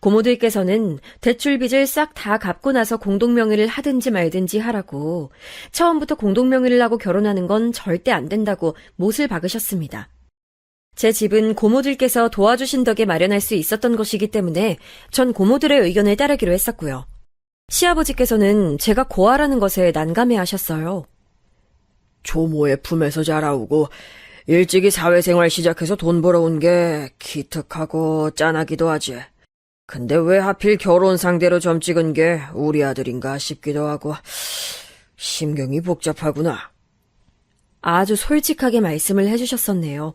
고모들께서는 대출 빚을 싹 다 갚고 나서 공동명의를 하든지 말든지 하라고 처음부터 공동명의를 하고 결혼하는 건 절대 안 된다고 못을 박으셨습니다. 제 집은 고모들께서 도와주신 덕에 마련할 수 있었던 것이기 때문에 전 고모들의 의견을 따르기로 했었고요. 시아버지께서는 제가 고아라는 것에 난감해하셨어요. 조모의 품에서 자라오고 일찍이 사회생활 시작해서 돈 벌어온 게 기특하고 짠하기도 하지. 근데 왜 하필 결혼 상대로 점 찍은 게 우리 아들인가 싶기도 하고 심경이 복잡하구나. 아주 솔직하게 말씀을 해주셨었네요.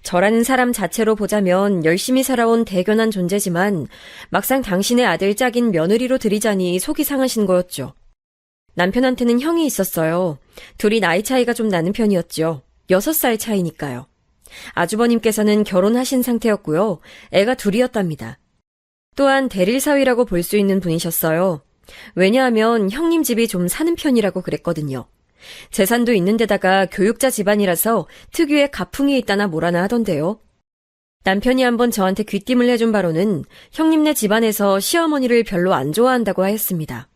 저라는 사람 자체로 보자면 열심히 살아온 대견한 존재지만 막상 당신의 아들 짝인 며느리로 들이자니 속이 상하신 거였죠. 남편한테는 형이 있었어요. 둘이 나이 차이가 좀 나는 편이었죠. 6살 차이니까요. 아주버님께서는 결혼하신 상태였고요. 애가 둘이었답니다. 또한 대릴사위라고 볼 수 있는 분이셨어요. 왜냐하면 형님 집이 좀 사는 편이라고 그랬거든요. 재산도 있는 데다가 교육자 집안이라서 특유의 가풍이 있다나 뭐라나 하던데요. 남편이 한번 저한테 귀띔을 해준 바로는 형님네 집안에서 시어머니를 별로 안 좋아한다고 하였습니다.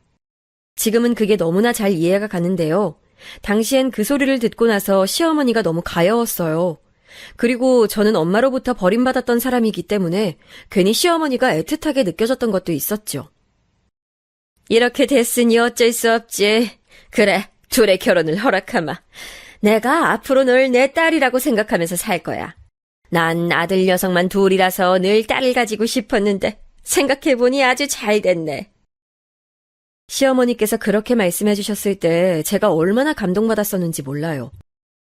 지금은 그게 너무나 잘 이해가 가는데요. 당시엔 그 소리를 듣고 나서 시어머니가 너무 가여웠어요. 그리고 저는 엄마로부터 버림받았던 사람이기 때문에 괜히 시어머니가 애틋하게 느껴졌던 것도 있었죠. 이렇게 됐으니 어쩔 수 없지. 그래, 둘의 결혼을 허락하마. 내가 앞으로 널 내 딸이라고 생각하면서 살 거야. 난 아들 녀석만 둘이라서 늘 딸을 가지고 싶었는데 생각해보니 아주 잘 됐네. 시어머니께서 그렇게 말씀해 주셨을 때 제가 얼마나 감동받았었는지 몰라요.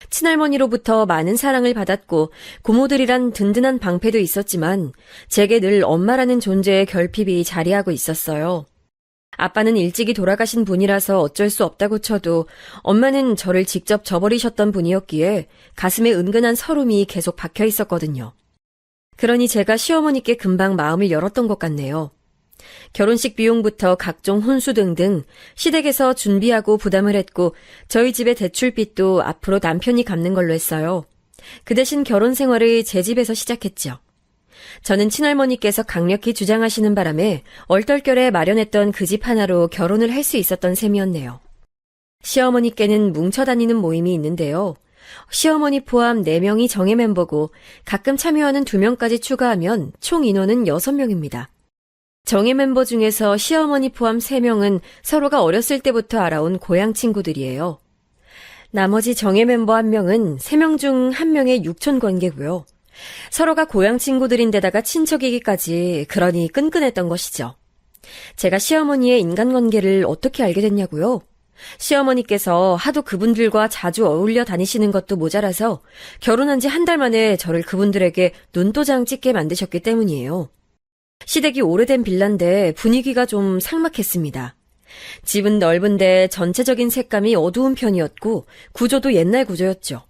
친할머니로부터 많은 사랑을 받았고 고모들이란 든든한 방패도 있었지만 제게 늘 엄마라는 존재의 결핍이 자리하고 있었어요. 아빠는 일찍이 돌아가신 분이라서 어쩔 수 없다고 쳐도 엄마는 저를 직접 저버리셨던 분이었기에 가슴에 은근한 서름이 계속 박혀 있었거든요. 그러니 제가 시어머니께 금방 마음을 열었던 것 같네요. 결혼식 비용부터 각종 혼수 등등 시댁에서 준비하고 부담을 했고 저희 집의 대출빚도 앞으로 남편이 갚는 걸로 했어요. 그 대신 결혼 생활을 제 집에서 시작했죠. 저는 친할머니께서 강력히 주장하시는 바람에 얼떨결에 마련했던 그 집 하나로 결혼을 할 수 있었던 셈이었네요. 시어머니께는 뭉쳐다니는 모임이 있는데요. 시어머니 포함 4명이 정예 멤버고 가끔 참여하는 2명까지 추가하면 총 인원은 6명입니다. 정예 멤버 중에서 시어머니 포함 3명은 서로가 어렸을 때부터 알아온 고향 친구들이에요. 나머지 정예 멤버 1명은 3명 중 1명의 육촌 관계고요. 서로가 고향 친구들인데다가 친척이기까지 그러니 끈끈했던 것이죠. 제가 시어머니의 인간관계를 어떻게 알게 됐냐고요? 시어머니께서 하도 그분들과 자주 어울려 다니시는 것도 모자라서 결혼한 지 1달 만에 저를 그분들에게 눈도장 찍게 만드셨기 때문이에요. 시댁이 오래된 빌라인데 분위기가 좀 삭막했습니다. 집은 넓은데 전체적인 색감이 어두운 편이었고 구조도 옛날 구조였죠.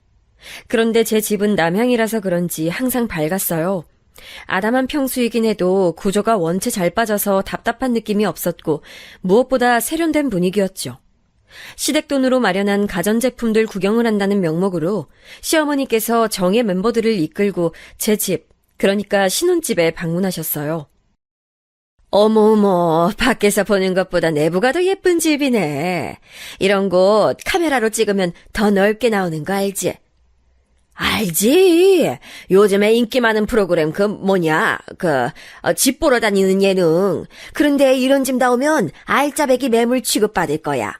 그런데 제 집은 남향이라서 그런지 항상 밝았어요. 아담한 평수이긴 해도 구조가 원체 잘 빠져서 답답한 느낌이 없었고 무엇보다 세련된 분위기였죠. 시댁 돈으로 마련한 가전제품들 구경을 한다는 명목으로 시어머니께서 정예 멤버들을 이끌고 제 집, 그러니까 신혼집에 방문하셨어요. 어머어머, 밖에서 보는 것보다 내부가 더 예쁜 집이네. 이런 곳 카메라로 찍으면 더 넓게 나오는 거 알지? 알지. 요즘에 인기 많은 프로그램 집 보러 다니는 예능. 그런데 이런 집 나오면 알짜배기 매물 취급받을 거야.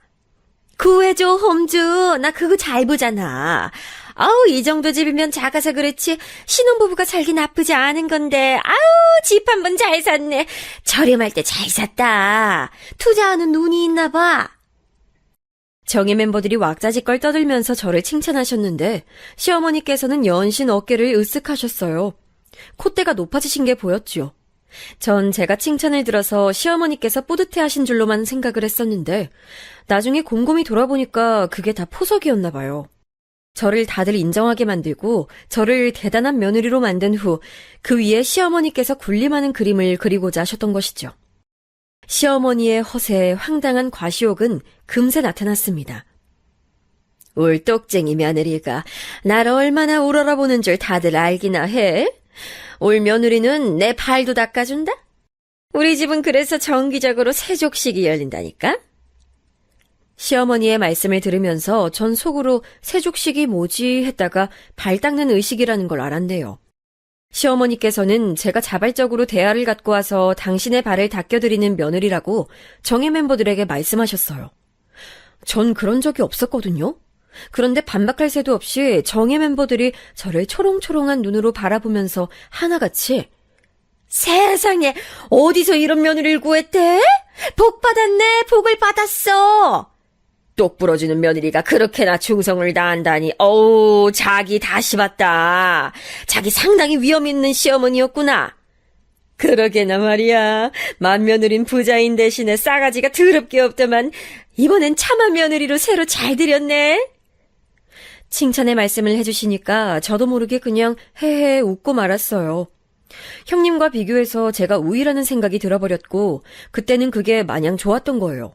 구해줘, 홈즈. 나 그거 잘 보잖아. 아우, 이 정도 집이면 작아서 그렇지 신혼부부가 살기 나쁘지 않은 건데. 아우, 집 한 번 잘 샀네. 저렴할 때 잘 샀다. 투자하는 눈이 있나 봐. 정예 멤버들이 왁자지껄 떠들면서 저를 칭찬하셨는데 시어머니께서는 연신 어깨를 으쓱하셨어요. 콧대가 높아지신 게 보였죠. 전 제가 칭찬을 들어서 시어머니께서 뿌듯해하신 줄로만 생각을 했었는데 나중에 곰곰이 돌아보니까 그게 다 포석이었나 봐요. 저를 다들 인정하게 만들고 저를 대단한 며느리로 만든 후 그 위에 시어머니께서 군림하는 그림을 그리고자 하셨던 것이죠. 시어머니의 허세에 황당한 과시욕은 금세 나타났습니다. 울똑쟁이 며느리가 날 얼마나 우러러보는 줄 다들 알기나 해? 올 며느리는 내 발도 닦아준다? 우리 집은 그래서 정기적으로 세족식이 열린다니까? 시어머니의 말씀을 들으면서 전 속으로 세족식이 뭐지 했다가 발 닦는 의식이라는 걸 알았네요. 시어머니께서는 제가 자발적으로 대화를 갖고 와서 당신의 발을 닦여드리는 며느리라고 정예 멤버들에게 말씀하셨어요. 전 그런 적이 없었거든요. 그런데 반박할 새도 없이 정예 멤버들이 저를 초롱초롱한 눈으로 바라보면서 하나같이 세상에 어디서 이런 며느리를 구했대? 복 받았네, 복을 받았어. 똑 부러지는 며느리가 그렇게나 충성을 다한다니, 어우, 자기 다시 봤다. 자기 상당히 위험 있는 시어머니였구나. 그러게나 말이야. 맏며느린 부자인 대신에 싸가지가 더럽게 없더만 이번엔 차마 며느리로 새로 잘 들였네. 칭찬의 말씀을 해주시니까 저도 모르게 그냥 헤헤 웃고 말았어요. 형님과 비교해서 제가 우위라는 생각이 들어버렸고 그때는 그게 마냥 좋았던 거예요.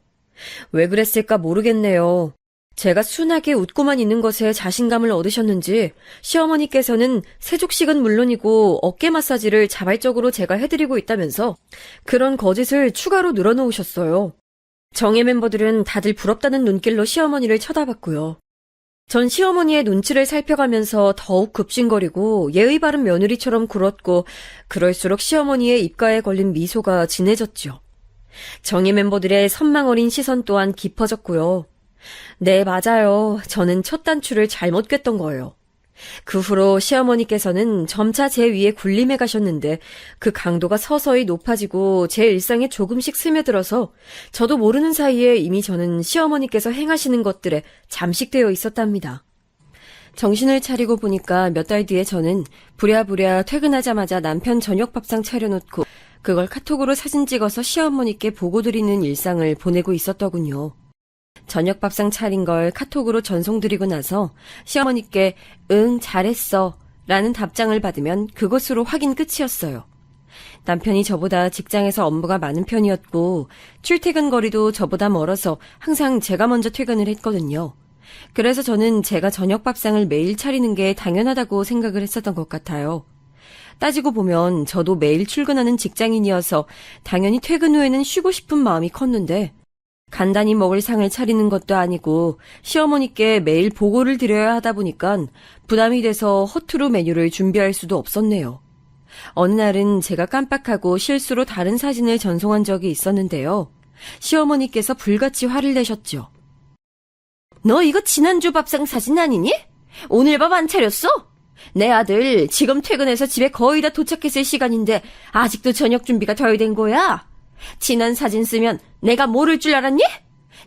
왜 그랬을까 모르겠네요. 제가 순하게 웃고만 있는 것에 자신감을 얻으셨는지 시어머니께서는 세족식은 물론이고 어깨 마사지를 자발적으로 제가 해드리고 있다면서 그런 거짓을 추가로 늘어놓으셨어요. 정예 멤버들은 다들 부럽다는 눈길로 시어머니를 쳐다봤고요. 전 시어머니의 눈치를 살펴가면서 더욱 급신거리고 예의 바른 며느리처럼 굴었고 그럴수록 시어머니의 입가에 걸린 미소가 진해졌죠. 정예 멤버들의 선망 어린 시선 또한 깊어졌고요. 네, 맞아요. 저는 첫 단추를 잘못 꿰던 거예요. 그 후로 시어머니께서는 점차 제 위에 군림해 가셨는데 그 강도가 서서히 높아지고 제 일상에 조금씩 스며들어서 저도 모르는 사이에 이미 저는 시어머니께서 행하시는 것들에 잠식되어 있었답니다. 정신을 차리고 보니까 몇 달 뒤에 저는 부랴부랴 퇴근하자마자 남편 저녁 밥상 차려놓고 그걸 카톡으로 사진 찍어서 시어머니께 보고드리는 일상을 보내고 있었더군요. 저녁 밥상 차린 걸 카톡으로 전송드리고 나서 시어머니께 응, 잘했어 라는 답장을 받으면 그것으로 확인 끝이었어요. 남편이 저보다 직장에서 업무가 많은 편이었고 출퇴근 거리도 저보다 멀어서 항상 제가 먼저 퇴근을 했거든요. 그래서 저는 제가 저녁 밥상을 매일 차리는 게 당연하다고 생각을 했었던 것 같아요. 따지고 보면 저도 매일 출근하는 직장인이어서 당연히 퇴근 후에는 쉬고 싶은 마음이 컸는데 간단히 먹을 상을 차리는 것도 아니고 시어머니께 매일 보고를 드려야 하다 보니까 부담이 돼서 허투루 메뉴를 준비할 수도 없었네요. 어느 날은 제가 깜빡하고 실수로 다른 사진을 전송한 적이 있었는데요. 시어머니께서 불같이 화를 내셨죠. 너 이거 지난주 밥상 사진 아니니? 오늘 밥 안 차렸어? 내 아들 지금 퇴근해서 집에 거의 다 도착했을 시간인데 아직도 저녁 준비가 덜 된 거야? 지난 사진 쓰면 내가 모를 줄 알았니?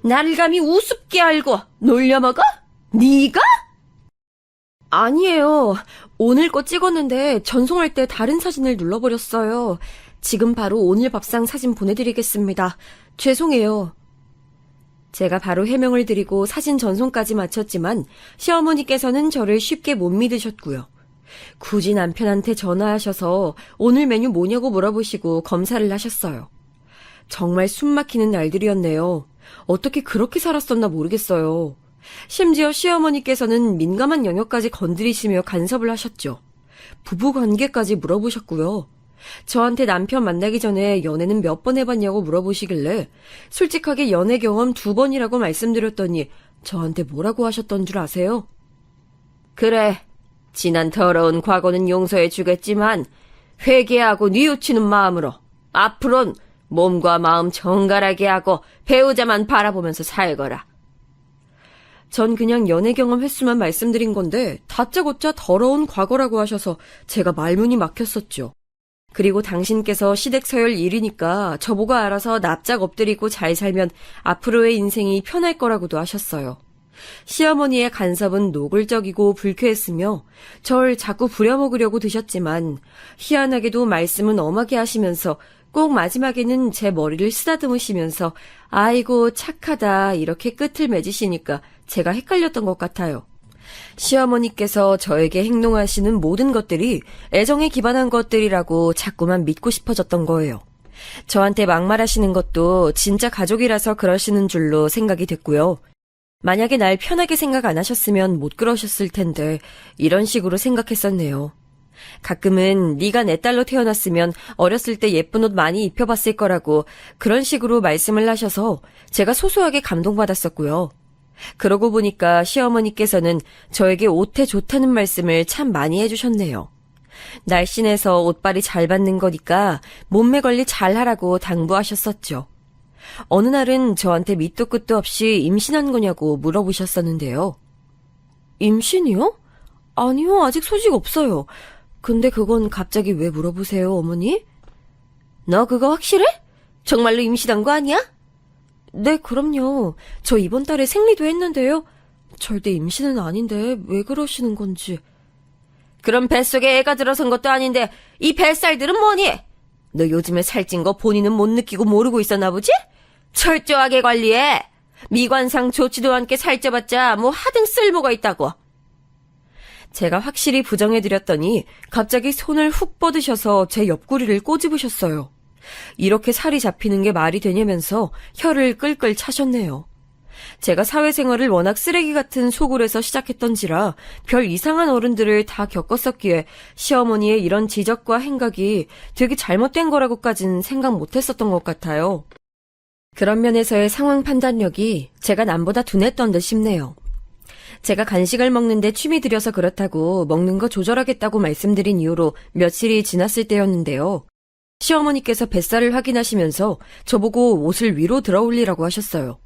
나를 감히 우습게 알고 놀려먹어? 네가? 아니에요. 오늘 거 찍었는데 전송할 때 다른 사진을 눌러버렸어요. 지금 바로 오늘 밥상 사진 보내드리겠습니다. 죄송해요. 제가 바로 해명을 드리고 사진 전송까지 마쳤지만 시어머니께서는 저를 쉽게 못 믿으셨고요. 굳이 남편한테 전화하셔서 오늘 메뉴 뭐냐고 물어보시고 검사를 하셨어요. 정말 숨막히는 날들이었네요. 어떻게 그렇게 살았었나 모르겠어요. 심지어 시어머니께서는 민감한 영역까지 건드리시며 간섭을 하셨죠. 부부 관계까지 물어보셨고요. 저한테 남편 만나기 전에 연애는 몇 번 해봤냐고 물어보시길래 솔직하게 연애 경험 2번이라고 말씀드렸더니 저한테 뭐라고 하셨던 줄 아세요? 그래, 지난 더러운 과거는 용서해 주겠지만 회개하고 뉘우치는 마음으로 앞으론 몸과 마음 정갈하게 하고 배우자만 바라보면서 살거라. 전 그냥 연애 경험 횟수만 말씀드린 건데 다짜고짜 더러운 과거라고 하셔서 제가 말문이 막혔었죠. 그리고 당신께서 시댁 서열 1위니까 저보고 알아서 납작 엎드리고 잘 살면 앞으로의 인생이 편할 거라고도 하셨어요. 시어머니의 간섭은 노골적이고 불쾌했으며 절 자꾸 부려먹으려고 드셨지만 희한하게도 말씀은 엄하게 하시면서 꼭 마지막에는 제 머리를 쓰다듬으시면서 아이고 착하다 이렇게 끝을 맺으시니까 제가 헷갈렸던 것 같아요. 시어머니께서 저에게 행동하시는 모든 것들이 애정에 기반한 것들이라고 자꾸만 믿고 싶어졌던 거예요. 저한테 막말하시는 것도 진짜 가족이라서 그러시는 줄로 생각이 됐고요. 만약에 날 편하게 생각 안 하셨으면 못 그러셨을 텐데 이런 식으로 생각했었네요. 가끔은 네가 내 딸로 태어났으면 어렸을 때 예쁜 옷 많이 입혀봤을 거라고 그런 식으로 말씀을 하셔서 제가 소소하게 감동받았었고요. 그러고 보니까 시어머니께서는 저에게 옷에 좋다는 말씀을 참 많이 해주셨네요. 날씬해서 옷빨이 잘 받는 거니까 몸매 관리 잘 하라고 당부하셨었죠. 어느 날은 저한테 밑도 끝도 없이 임신한 거냐고 물어보셨었는데요. 임신이요? 아니요, 아직 소식 없어요. 근데 그건 갑자기 왜 물어보세요, 어머니? 너 그거 확실해? 정말로 임신한 거 아니야? 네, 그럼요. 저 이번 달에 생리도 했는데요. 절대 임신은 아닌데 왜 그러시는 건지. 그럼 뱃속에 애가 들어선 것도 아닌데 이 뱃살들은 뭐니? 너 요즘에 살찐 거 본인은 못 느끼고 모르고 있었나 보지? 철저하게 관리해. 미관상 좋지도 않게 살쪄봤자 뭐 하등 쓸모가 있다고. 제가 확실히 부정해드렸더니 갑자기 손을 훅 뻗으셔서 제 옆구리를 꼬집으셨어요. 이렇게 살이 잡히는 게 말이 되냐면서 혀를 끌끌 차셨네요. 제가 사회생활을 워낙 쓰레기 같은 소굴에서 시작했던지라 별 이상한 어른들을 다 겪었었기에 시어머니의 이런 지적과 행각이 되게 잘못된 거라고까진 생각 못했었던 것 같아요. 그런 면에서의 상황 판단력이 제가 남보다 둔했던 듯 싶네요. 제가 간식을 먹는데 취미 들여서 그렇다고 먹는 거 조절하겠다고 말씀드린 이후로 며칠이 지났을 때였는데요. 시어머니께서 뱃살을 확인하시면서 저보고 옷을 위로 들어 올리라고 하셨어요.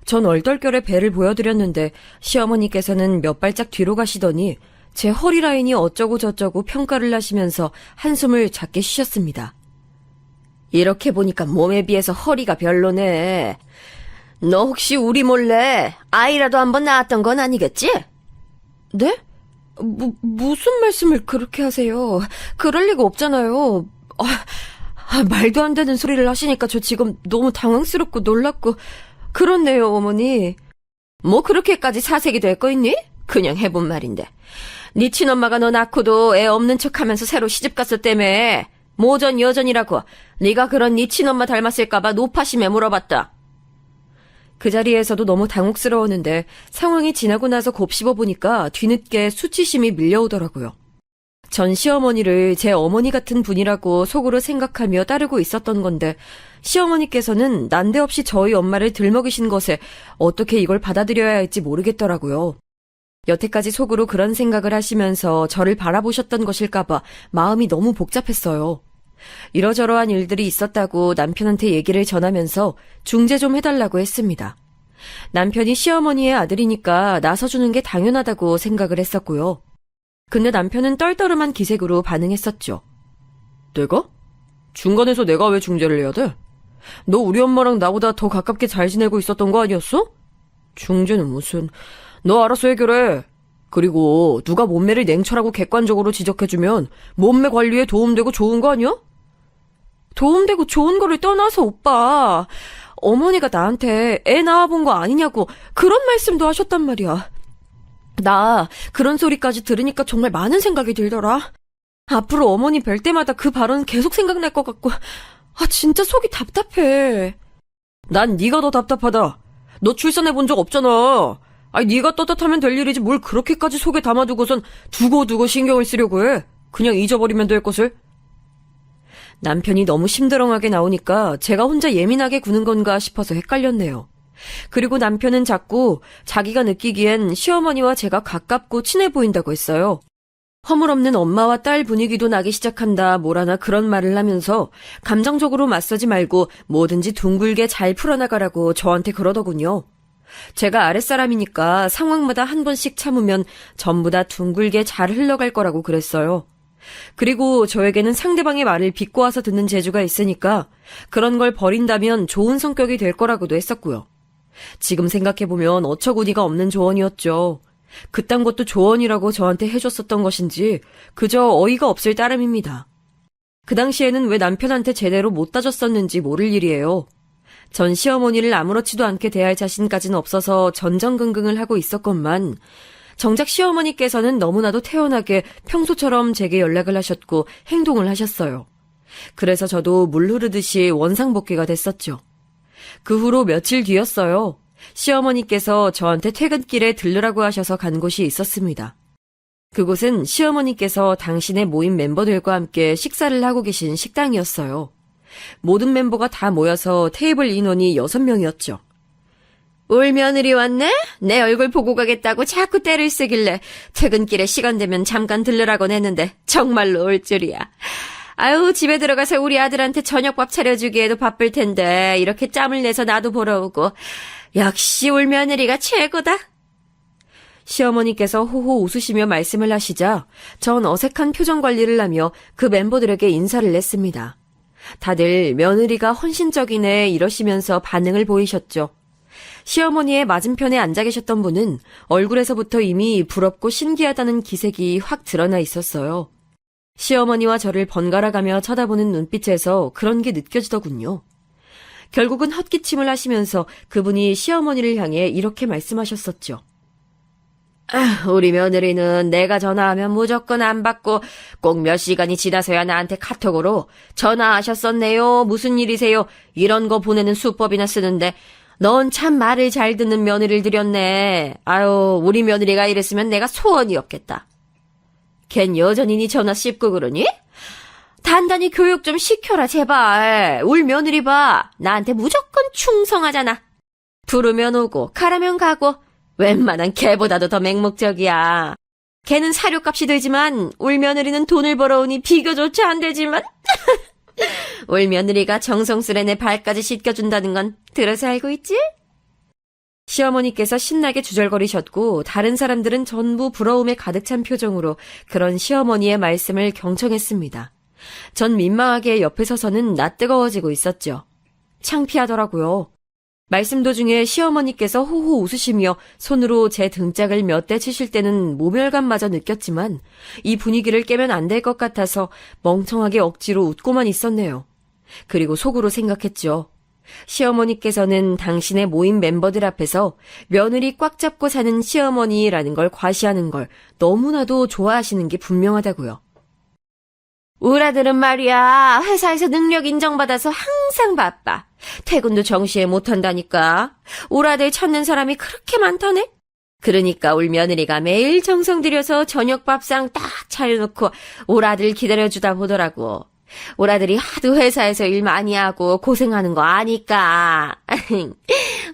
전 얼떨결에 배를 보여드렸는데 시어머니께서는 몇 발짝 뒤로 가시더니 제 허리 라인이 어쩌고 저쩌고 평가를 하시면서 한숨을 작게 쉬셨습니다. 이렇게 보니까 몸에 비해서 허리가 별로네. 너 혹시 우리 몰래 아이라도 한번 낳았던 건 아니겠지? 네? 무슨 말씀을 그렇게 하세요? 그럴 리가 없잖아요. 말도 안 되는 소리를 하시니까 저 지금 너무 당황스럽고 놀랍고 그렇네요, 어머니. 뭐 그렇게까지 사색이 될 거 있니? 그냥 해본 말인데. 네 친엄마가 너 낳고도 애 없는 척하면서 새로 시집갔을 때문에 모전 여전이라고 네가 그런 네 친엄마 닮았을까봐 노파심에 물어봤다. 그 자리에서도 너무 당혹스러웠는데 상황이 지나고 나서 곱씹어 보니까 뒤늦게 수치심이 밀려오더라고요. 전 시어머니를 제 어머니 같은 분이라고 속으로 생각하며 따르고 있었던 건데 시어머니께서는 난데없이 저희 엄마를 들먹이신 것에 어떻게 이걸 받아들여야 할지 모르겠더라고요. 여태까지 속으로 그런 생각을 하시면서 저를 바라보셨던 것일까봐 마음이 너무 복잡했어요. 이러저러한 일들이 있었다고 남편한테 얘기를 전하면서 중재 좀 해달라고 했습니다. 남편이 시어머니의 아들이니까 나서주는 게 당연하다고 생각을 했었고요. 근데 남편은 떨떠름한 기색으로 반응했었죠. 내가? 중간에서 내가 왜 중재를 해야 돼? 너 우리 엄마랑 나보다 더 가깝게 잘 지내고 있었던 거 아니었어? 중재는 무슨... 너 알아서 해결해. 그리고 누가 몸매를 냉철하고 객관적으로 지적해주면 몸매 관리에 도움되고 좋은 거 아니야? 도움되고 좋은 거를 떠나서 오빠, 어머니가 나한테 애 낳아본 거 아니냐고 그런 말씀도 하셨단 말이야. 나 그런 소리까지 들으니까 정말 많은 생각이 들더라. 앞으로 어머니 뵐 때마다 그 발언 계속 생각날 것 같고 진짜 속이 답답해. 난 네가 더 답답하다. 너 출산해본 적 없잖아. 네가 떳떳하면 될 일이지 뭘 그렇게까지 속에 담아두고선 두고두고 신경을 쓰려고 해. 그냥 잊어버리면 될 것을. 남편이 너무 심드렁하게 나오니까 제가 혼자 예민하게 구는 건가 싶어서 헷갈렸네요. 그리고 남편은 자꾸 자기가 느끼기엔 시어머니와 제가 가깝고 친해 보인다고 했어요. 허물없는 엄마와 딸 분위기도 나기 시작한다 뭐라나 그런 말을 하면서 감정적으로 맞서지 말고 뭐든지 둥글게 잘 풀어나가라고 저한테 그러더군요. 제가 아랫사람이니까 상황마다 한 번씩 참으면 전부 다 둥글게 잘 흘러갈 거라고 그랬어요. 그리고 저에게는 상대방의 말을 비꼬아서 듣는 재주가 있으니까 그런 걸 버린다면 좋은 성격이 될 거라고도 했었고요. 지금 생각해보면 어처구니가 없는 조언이었죠. 그딴 것도 조언이라고 저한테 해줬었던 것인지 그저 어이가 없을 따름입니다. 그 당시에는 왜 남편한테 제대로 못 따졌었는지 모를 일이에요. 전 시어머니를 아무렇지도 않게 대할 자신까지는 없어서 전전긍긍을 하고 있었건만 정작 시어머니께서는 너무나도 태연하게 평소처럼 제게 연락을 하셨고 행동을 하셨어요. 그래서 저도 물 흐르듯이 원상복귀가 됐었죠. 그 후로 며칠 뒤였어요. 시어머니께서 저한테 퇴근길에 들르라고 하셔서 간 곳이 있었습니다. 그곳은 시어머니께서 당신의 모임 멤버들과 함께 식사를 하고 계신 식당이었어요. 모든 멤버가 다 모여서 테이블 인원이 6명이었죠. 올 며느리 왔네? 내 얼굴 보고 가겠다고 자꾸 떼를 쓰길래 퇴근길에 시간 되면 잠깐 들르라곤 했는데 정말로 올 줄이야. 아유, 집에 들어가서 우리 아들한테 저녁밥 차려주기에도 바쁠 텐데 이렇게 짬을 내서 나도 보러 오고. 역시 올 며느리가 최고다. 시어머니께서 호호 웃으시며 말씀을 하시자 전 어색한 표정 관리를 하며 그 멤버들에게 인사를 냈습니다. 다들 며느리가 헌신적이네 이러시면서 반응을 보이셨죠. 시어머니의 맞은편에 앉아 계셨던 분은 얼굴에서부터 이미 부럽고 신기하다는 기색이 확 드러나 있었어요. 시어머니와 저를 번갈아가며 쳐다보는 눈빛에서 그런 게 느껴지더군요. 결국은 헛기침을 하시면서 그분이 시어머니를 향해 이렇게 말씀하셨었죠. 우리 며느리는 내가 전화하면 무조건 안 받고 꼭 몇 시간이 지나서야 나한테 카톡으로 전화하셨었네요. 무슨 일이세요? 이런 거 보내는 수법이나 쓰는데 넌 참 말을 잘 듣는 며느리를 들였네. 아유, 우리 며느리가 이랬으면 내가 소원이 없겠다. 걘 여전히 네 전화 씹고 그러니? 단단히 교육 좀 시켜라 제발. 울 며느리 봐. 나한테 무조건 충성하잖아. 부르면 오고 가라면 가고 웬만한 개보다도 더 맹목적이야. 걔는 사료값이 들지만 울 며느리는 돈을 벌어오니 비교조차 안 되지만 울 며느리가 정성스레 내 발까지 씻겨준다는 건 들어서 알고 있지? 시어머니께서 신나게 주절거리셨고 다른 사람들은 전부 부러움에 가득 찬 표정으로 그런 시어머니의 말씀을 경청했습니다. 전 민망하게 옆에 서서는 낯뜨거워지고 있었죠. 창피하더라고요. 말씀 도중에 시어머니께서 호호 웃으시며 손으로 제 등짝을 몇 대 치실 때는 모멸감마저 느꼈지만 이 분위기를 깨면 안 될 것 같아서 멍청하게 억지로 웃고만 있었네요. 그리고 속으로 생각했죠. 시어머니께서는 당신의 모임 멤버들 앞에서 며느리 꽉 잡고 사는 시어머니라는 걸 과시하는 걸 너무나도 좋아하시는 게 분명하다고요. 우리 아들은 말이야, 회사에서 능력 인정받아서 항상 바빠. 퇴근도 정시에 못한다니까. 우리 아들 찾는 사람이 그렇게 많다네? 그러니까 우리 며느리가 매일 정성 들여서 저녁 밥상 딱 차려놓고 우리 아들 기다려주다 보더라고. 우리 아들이 하도 회사에서 일 많이 하고 고생하는 거 아니까.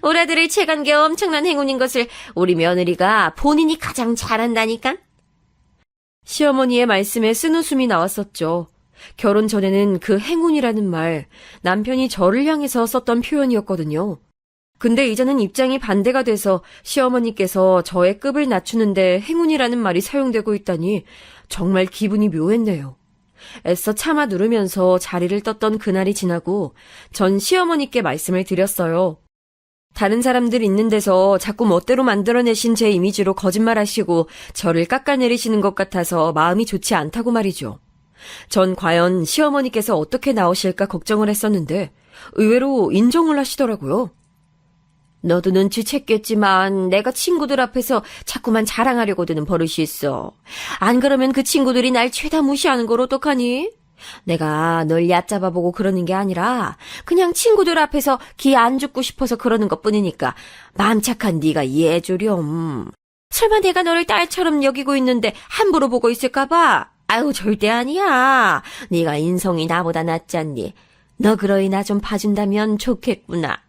우리 아들을 채간 게 엄청난 행운인 것을 우리 며느리가 본인이 가장 잘한다니까? 시어머니의 말씀에 쓴웃음이 나왔었죠. 결혼 전에는 그 행운이라는 말, 남편이 저를 향해서 썼던 표현이었거든요. 근데 이제는 입장이 반대가 돼서 시어머니께서 저의 급을 낮추는데 행운이라는 말이 사용되고 있다니 정말 기분이 묘했네요. 애써 참아 누르면서 자리를 떴던 그날이 지나고 전 시어머니께 말씀을 드렸어요. 다른 사람들 있는 데서 자꾸 멋대로 만들어내신 제 이미지로 거짓말하시고 저를 깎아내리시는 것 같아서 마음이 좋지 않다고 말이죠. 전 과연 시어머니께서 어떻게 나오실까 걱정을 했었는데 의외로 인정을 하시더라고요. 너도 눈치챘겠지만 내가 친구들 앞에서 자꾸만 자랑하려고 드는 버릇이 있어. 안 그러면 그 친구들이 날 죄다 무시하는 걸 어떡하니? 내가 널 얕잡아보고 그러는 게 아니라 그냥 친구들 앞에서 기 안 죽고 싶어서 그러는 것뿐이니까 마음 착한 네가 이해해주렴. 설마 내가 너를 딸처럼 여기고 있는데 함부로 보고 있을까 봐? 아유, 절대 아니야. 네가 인성이 나보다 낫잖니. 너 그러니 나 좀 봐준다면 좋겠구나.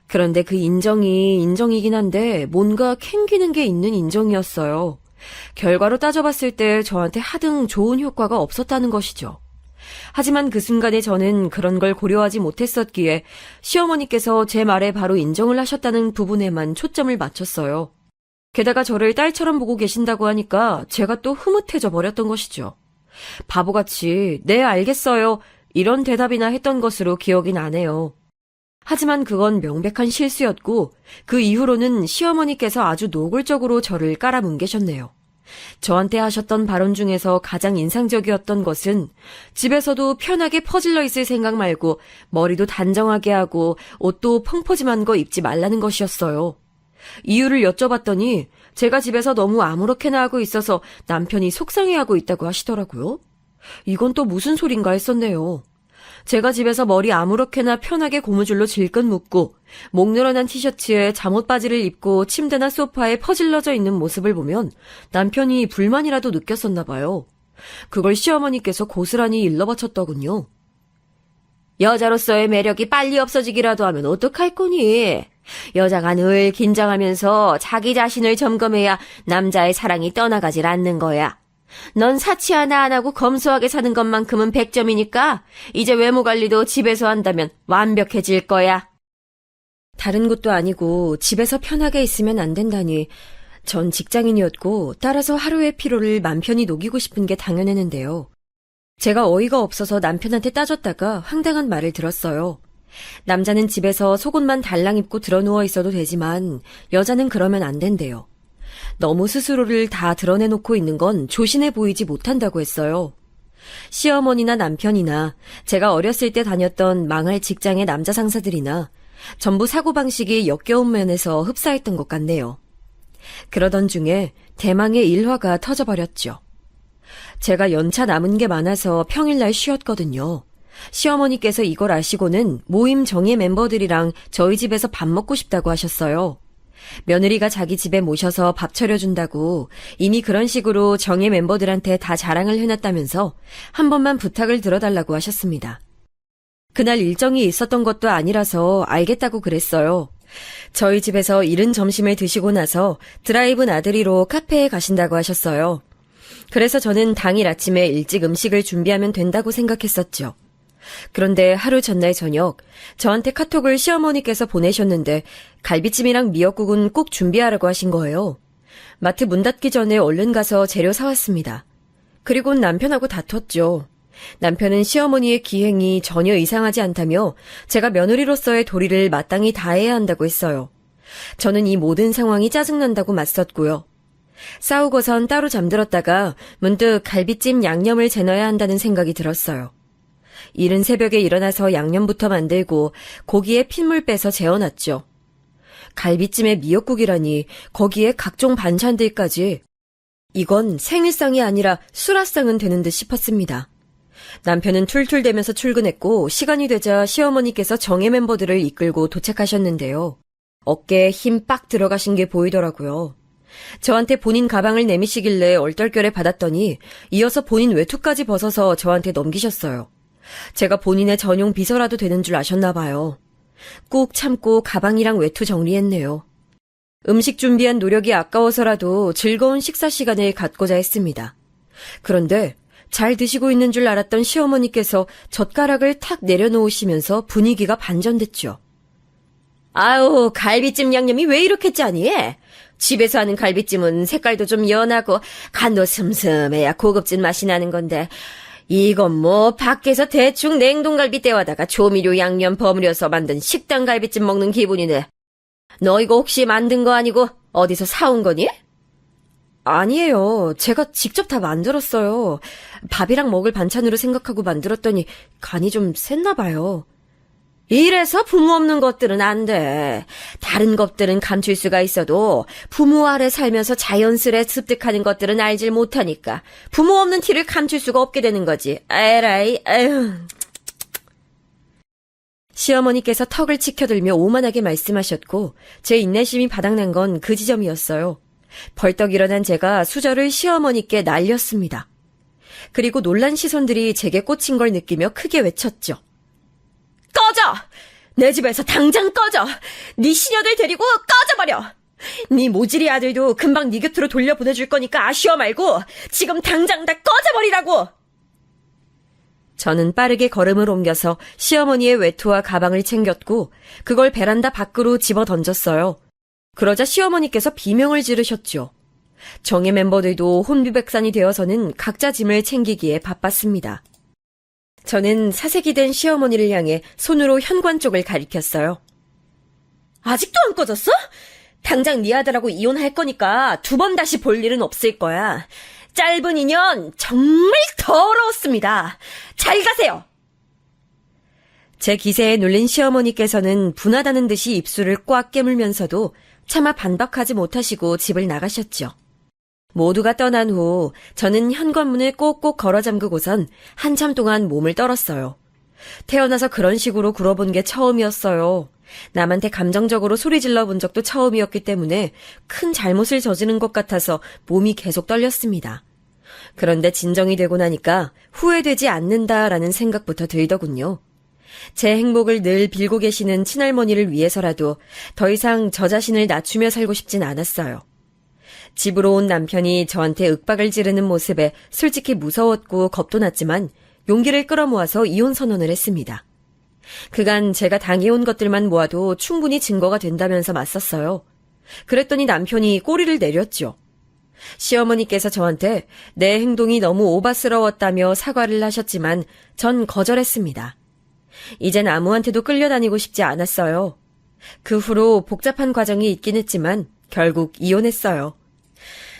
그런데 그 인정이 인정이긴 한데 뭔가 캥기는 게 있는 인정이었어요. 결과로 따져봤을 때 저한테 하등 좋은 효과가 없었다는 것이죠. 하지만 그 순간에 저는 그런 걸 고려하지 못했었기에 시어머니께서 제 말에 바로 인정을 하셨다는 부분에만 초점을 맞췄어요. 게다가 저를 딸처럼 보고 계신다고 하니까 제가 또 흐뭇해져 버렸던 것이죠. 바보같이 네 알겠어요 이런 대답이나 했던 것으로 기억이 나네요. 하지만 그건 명백한 실수였고 그 이후로는 시어머니께서 아주 노골적으로 저를 깔아뭉개셨네요. 저한테 하셨던 발언 중에서 가장 인상적이었던 것은 집에서도 편하게 퍼질러 있을 생각 말고 머리도 단정하게 하고 옷도 펑퍼짐한 거 입지 말라는 것이었어요. 이유를 여쭤봤더니 제가 집에서 너무 아무렇게나 하고 있어서 남편이 속상해하고 있다고 하시더라고요. 이건 또 무슨 소린가 했었네요. 제가 집에서 머리 아무렇게나 편하게 고무줄로 질끈 묶고 목 늘어난 티셔츠에 잠옷 바지를 입고 침대나 소파에 퍼질러져 있는 모습을 보면 남편이 불만이라도 느꼈었나 봐요. 그걸 시어머니께서 고스란히 일러바쳤더군요. 여자로서의 매력이 빨리 없어지기라도 하면 어떡할 거니? 여자가 늘 긴장하면서 자기 자신을 점검해야 남자의 사랑이 떠나가질 않는 거야. 넌 사치 하나 안 하고 검소하게 사는 것만큼은 100점이니까 이제 외모 관리도 집에서 한다면 완벽해질 거야. 다른 곳도 아니고 집에서 편하게 있으면 안 된다니. 전 직장인이었고 따라서 하루의 피로를 맘 편히 녹이고 싶은 게 당연했는데요. 제가 어이가 없어서 남편한테 따졌다가 황당한 말을 들었어요. 남자는 집에서 속옷만 달랑 입고 드러누워 있어도 되지만 여자는 그러면 안 된대요. 너무 스스로를 다 드러내놓고 있는 건 조신해 보이지 못한다고 했어요. 시어머니나 남편이나 제가 어렸을 때 다녔던 망할 직장의 남자 상사들이나 전부 사고방식이 역겨운 면에서 흡사했던 것 같네요. 그러던 중에 대망의 일화가 터져버렸죠. 제가 연차 남은 게 많아서 평일날 쉬었거든요. 시어머니께서 이걸 아시고는 모임 정예 멤버들이랑 저희 집에서 밥 먹고 싶다고 하셨어요. 며느리가 자기 집에 모셔서 밥 차려준다고 이미 그런 식으로 정예 멤버들한테 다 자랑을 해놨다면서 한 번만 부탁을 들어달라고 하셨습니다. 그날 일정이 있었던 것도 아니라서 알겠다고 그랬어요. 저희 집에서 이른 점심을 드시고 나서 드라이브 나들이로 카페에 가신다고 하셨어요. 그래서 저는 당일 아침에 일찍 음식을 준비하면 된다고 생각했었죠. 그런데 하루 전날 저녁 저한테 카톡을 시어머니께서 보내셨는데 갈비찜이랑 미역국은 꼭 준비하라고 하신 거예요. 마트 문 닫기 전에 얼른 가서 재료 사왔습니다. 그리고 남편하고 다퉜죠. 남편은 시어머니의 기행이 전혀 이상하지 않다며 제가 며느리로서의 도리를 마땅히 다해야 한다고 했어요. 저는 이 모든 상황이 짜증난다고 맞섰고요. 싸우고선 따로 잠들었다가 문득 갈비찜 양념을 재넣어야 한다는 생각이 들었어요. 이른 새벽에 일어나서 양념부터 만들고 고기에 핏물 빼서 재워놨죠. 갈비찜에 미역국이라니 거기에 각종 반찬들까지. 이건 생일상이 아니라 수라상은 되는 듯 싶었습니다. 남편은 툴툴대면서 출근했고 시간이 되자 시어머니께서 정예 멤버들을 이끌고 도착하셨는데요. 어깨에 힘 빡 들어가신 게 보이더라고요. 저한테 본인 가방을 내미시길래 얼떨결에 받았더니 이어서 본인 외투까지 벗어서 저한테 넘기셨어요. 제가 본인의 전용 비서라도 되는 줄 아셨나 봐요. 꾹 참고 가방이랑 외투 정리했네요. 음식 준비한 노력이 아까워서라도 즐거운 식사 시간을 갖고자 했습니다. 그런데 잘 드시고 있는 줄 알았던 시어머니께서 젓가락을 탁 내려놓으시면서 분위기가 반전됐죠. 아우, 갈비찜 양념이 왜 이렇게 짜니? 집에서 하는 갈비찜은 색깔도 좀 연하고 간도 슴슴해야 고급진 맛이 나는 건데 이건 뭐 밖에서 대충 냉동갈비 떼와다가 조미료 양념 버무려서 만든 식당 갈비찜 먹는 기분이네. 너 이거 혹시 만든 거 아니고 어디서 사온 거니? 아니에요. 제가 직접 다 만들었어요. 밥이랑 먹을 반찬으로 생각하고 만들었더니 간이 좀 셌나 봐요. 이래서 부모 없는 것들은 안 돼. 다른 것들은 감출 수가 있어도 부모 아래 살면서 자연스레 습득하는 것들은 알질 못하니까 부모 없는 티를 감출 수가 없게 되는 거지. 에라이, 에휴. 시어머니께서 턱을 치켜들며 오만하게 말씀하셨고 제 인내심이 바닥난 건 그 지점이었어요. 벌떡 일어난 제가 수저를 시어머니께 날렸습니다. 그리고 놀란 시선들이 제게 꽂힌 걸 느끼며 크게 외쳤죠. 꺼져! 내 집에서 당장 꺼져! 네 시녀들 데리고 꺼져버려! 네 모질이 아들도 금방 네 곁으로 돌려보내줄 거니까 아쉬워 말고 지금 당장 다 꺼져버리라고! 저는 빠르게 걸음을 옮겨서 시어머니의 외투와 가방을 챙겼고 그걸 베란다 밖으로 집어 던졌어요. 그러자 시어머니께서 비명을 지르셨죠. 정예 멤버들도 혼비백산이 되어서는 각자 짐을 챙기기에 바빴습니다. 저는 사색이 된 시어머니를 향해 손으로 현관 쪽을 가리켰어요. 아직도 안 꺼졌어? 당장 네 아들하고 이혼할 거니까 2번 다시 볼 일은 없을 거야. 짧은 인연 정말 더러웠습니다. 잘 가세요. 제 기세에 눌린 시어머니께서는 분하다는 듯이 입술을 꽉 깨물면서도 차마 반박하지 못하시고 집을 나가셨죠. 모두가 떠난 후 저는 현관문을 꼭꼭 걸어 잠그고선 한참 동안 몸을 떨었어요. 태어나서 그런 식으로 굴어본 게 처음이었어요. 남한테 감정적으로 소리질러 본 적도 처음이었기 때문에 큰 잘못을 저지른 것 같아서 몸이 계속 떨렸습니다. 그런데 진정이 되고 나니까 후회되지 않는다라는 생각부터 들더군요. 제 행복을 늘 빌고 계시는 친할머니를 위해서라도 더 이상 저 자신을 낮추며 살고 싶진 않았어요. 집으로 온 남편이 저한테 윽박을 지르는 모습에 솔직히 무서웠고 겁도 났지만 용기를 끌어모아서 이혼 선언을 했습니다. 그간 제가 당해온 것들만 모아도 충분히 증거가 된다면서 맞섰어요. 그랬더니 남편이 꼬리를 내렸죠. 시어머니께서 저한테 내 행동이 너무 오바스러웠다며 사과를 하셨지만 전 거절했습니다. 이젠 아무한테도 끌려다니고 싶지 않았어요. 그 후로 복잡한 과정이 있긴 했지만 결국 이혼했어요.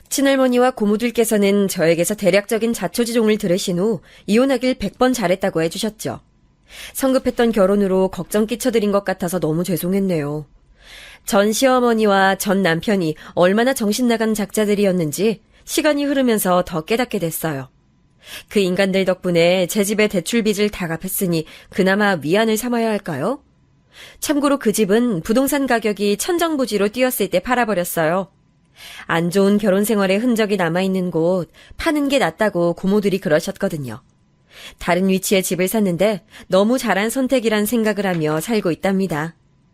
친할머니와 고모들께서는 저에게서 대략적인 자초지종을 들으신 후 이혼하길 100번 잘했다고 해주셨죠. 성급했던 결혼으로 걱정 끼쳐드린 것 같아서 너무 죄송했네요. 전 시어머니와 전 남편이 얼마나 정신나간 작자들이었는지 시간이 흐르면서 더 깨닫게 됐어요. 그 인간들 덕분에 제 집의 대출빚을 다 갚았으니 그나마 위안을 삼아야 할까요? 참고로 그 집은 부동산 가격이 천정부지로 뛰었을 때 팔아버렸어요. 안 좋은 결혼 생활의 흔적이 남아있는 곳 파는 게 낫다고 고모들이 그러셨거든요. 다른 위치에 집을 샀는데 너무 잘한 선택이란 생각을 하며 살고 있답니다.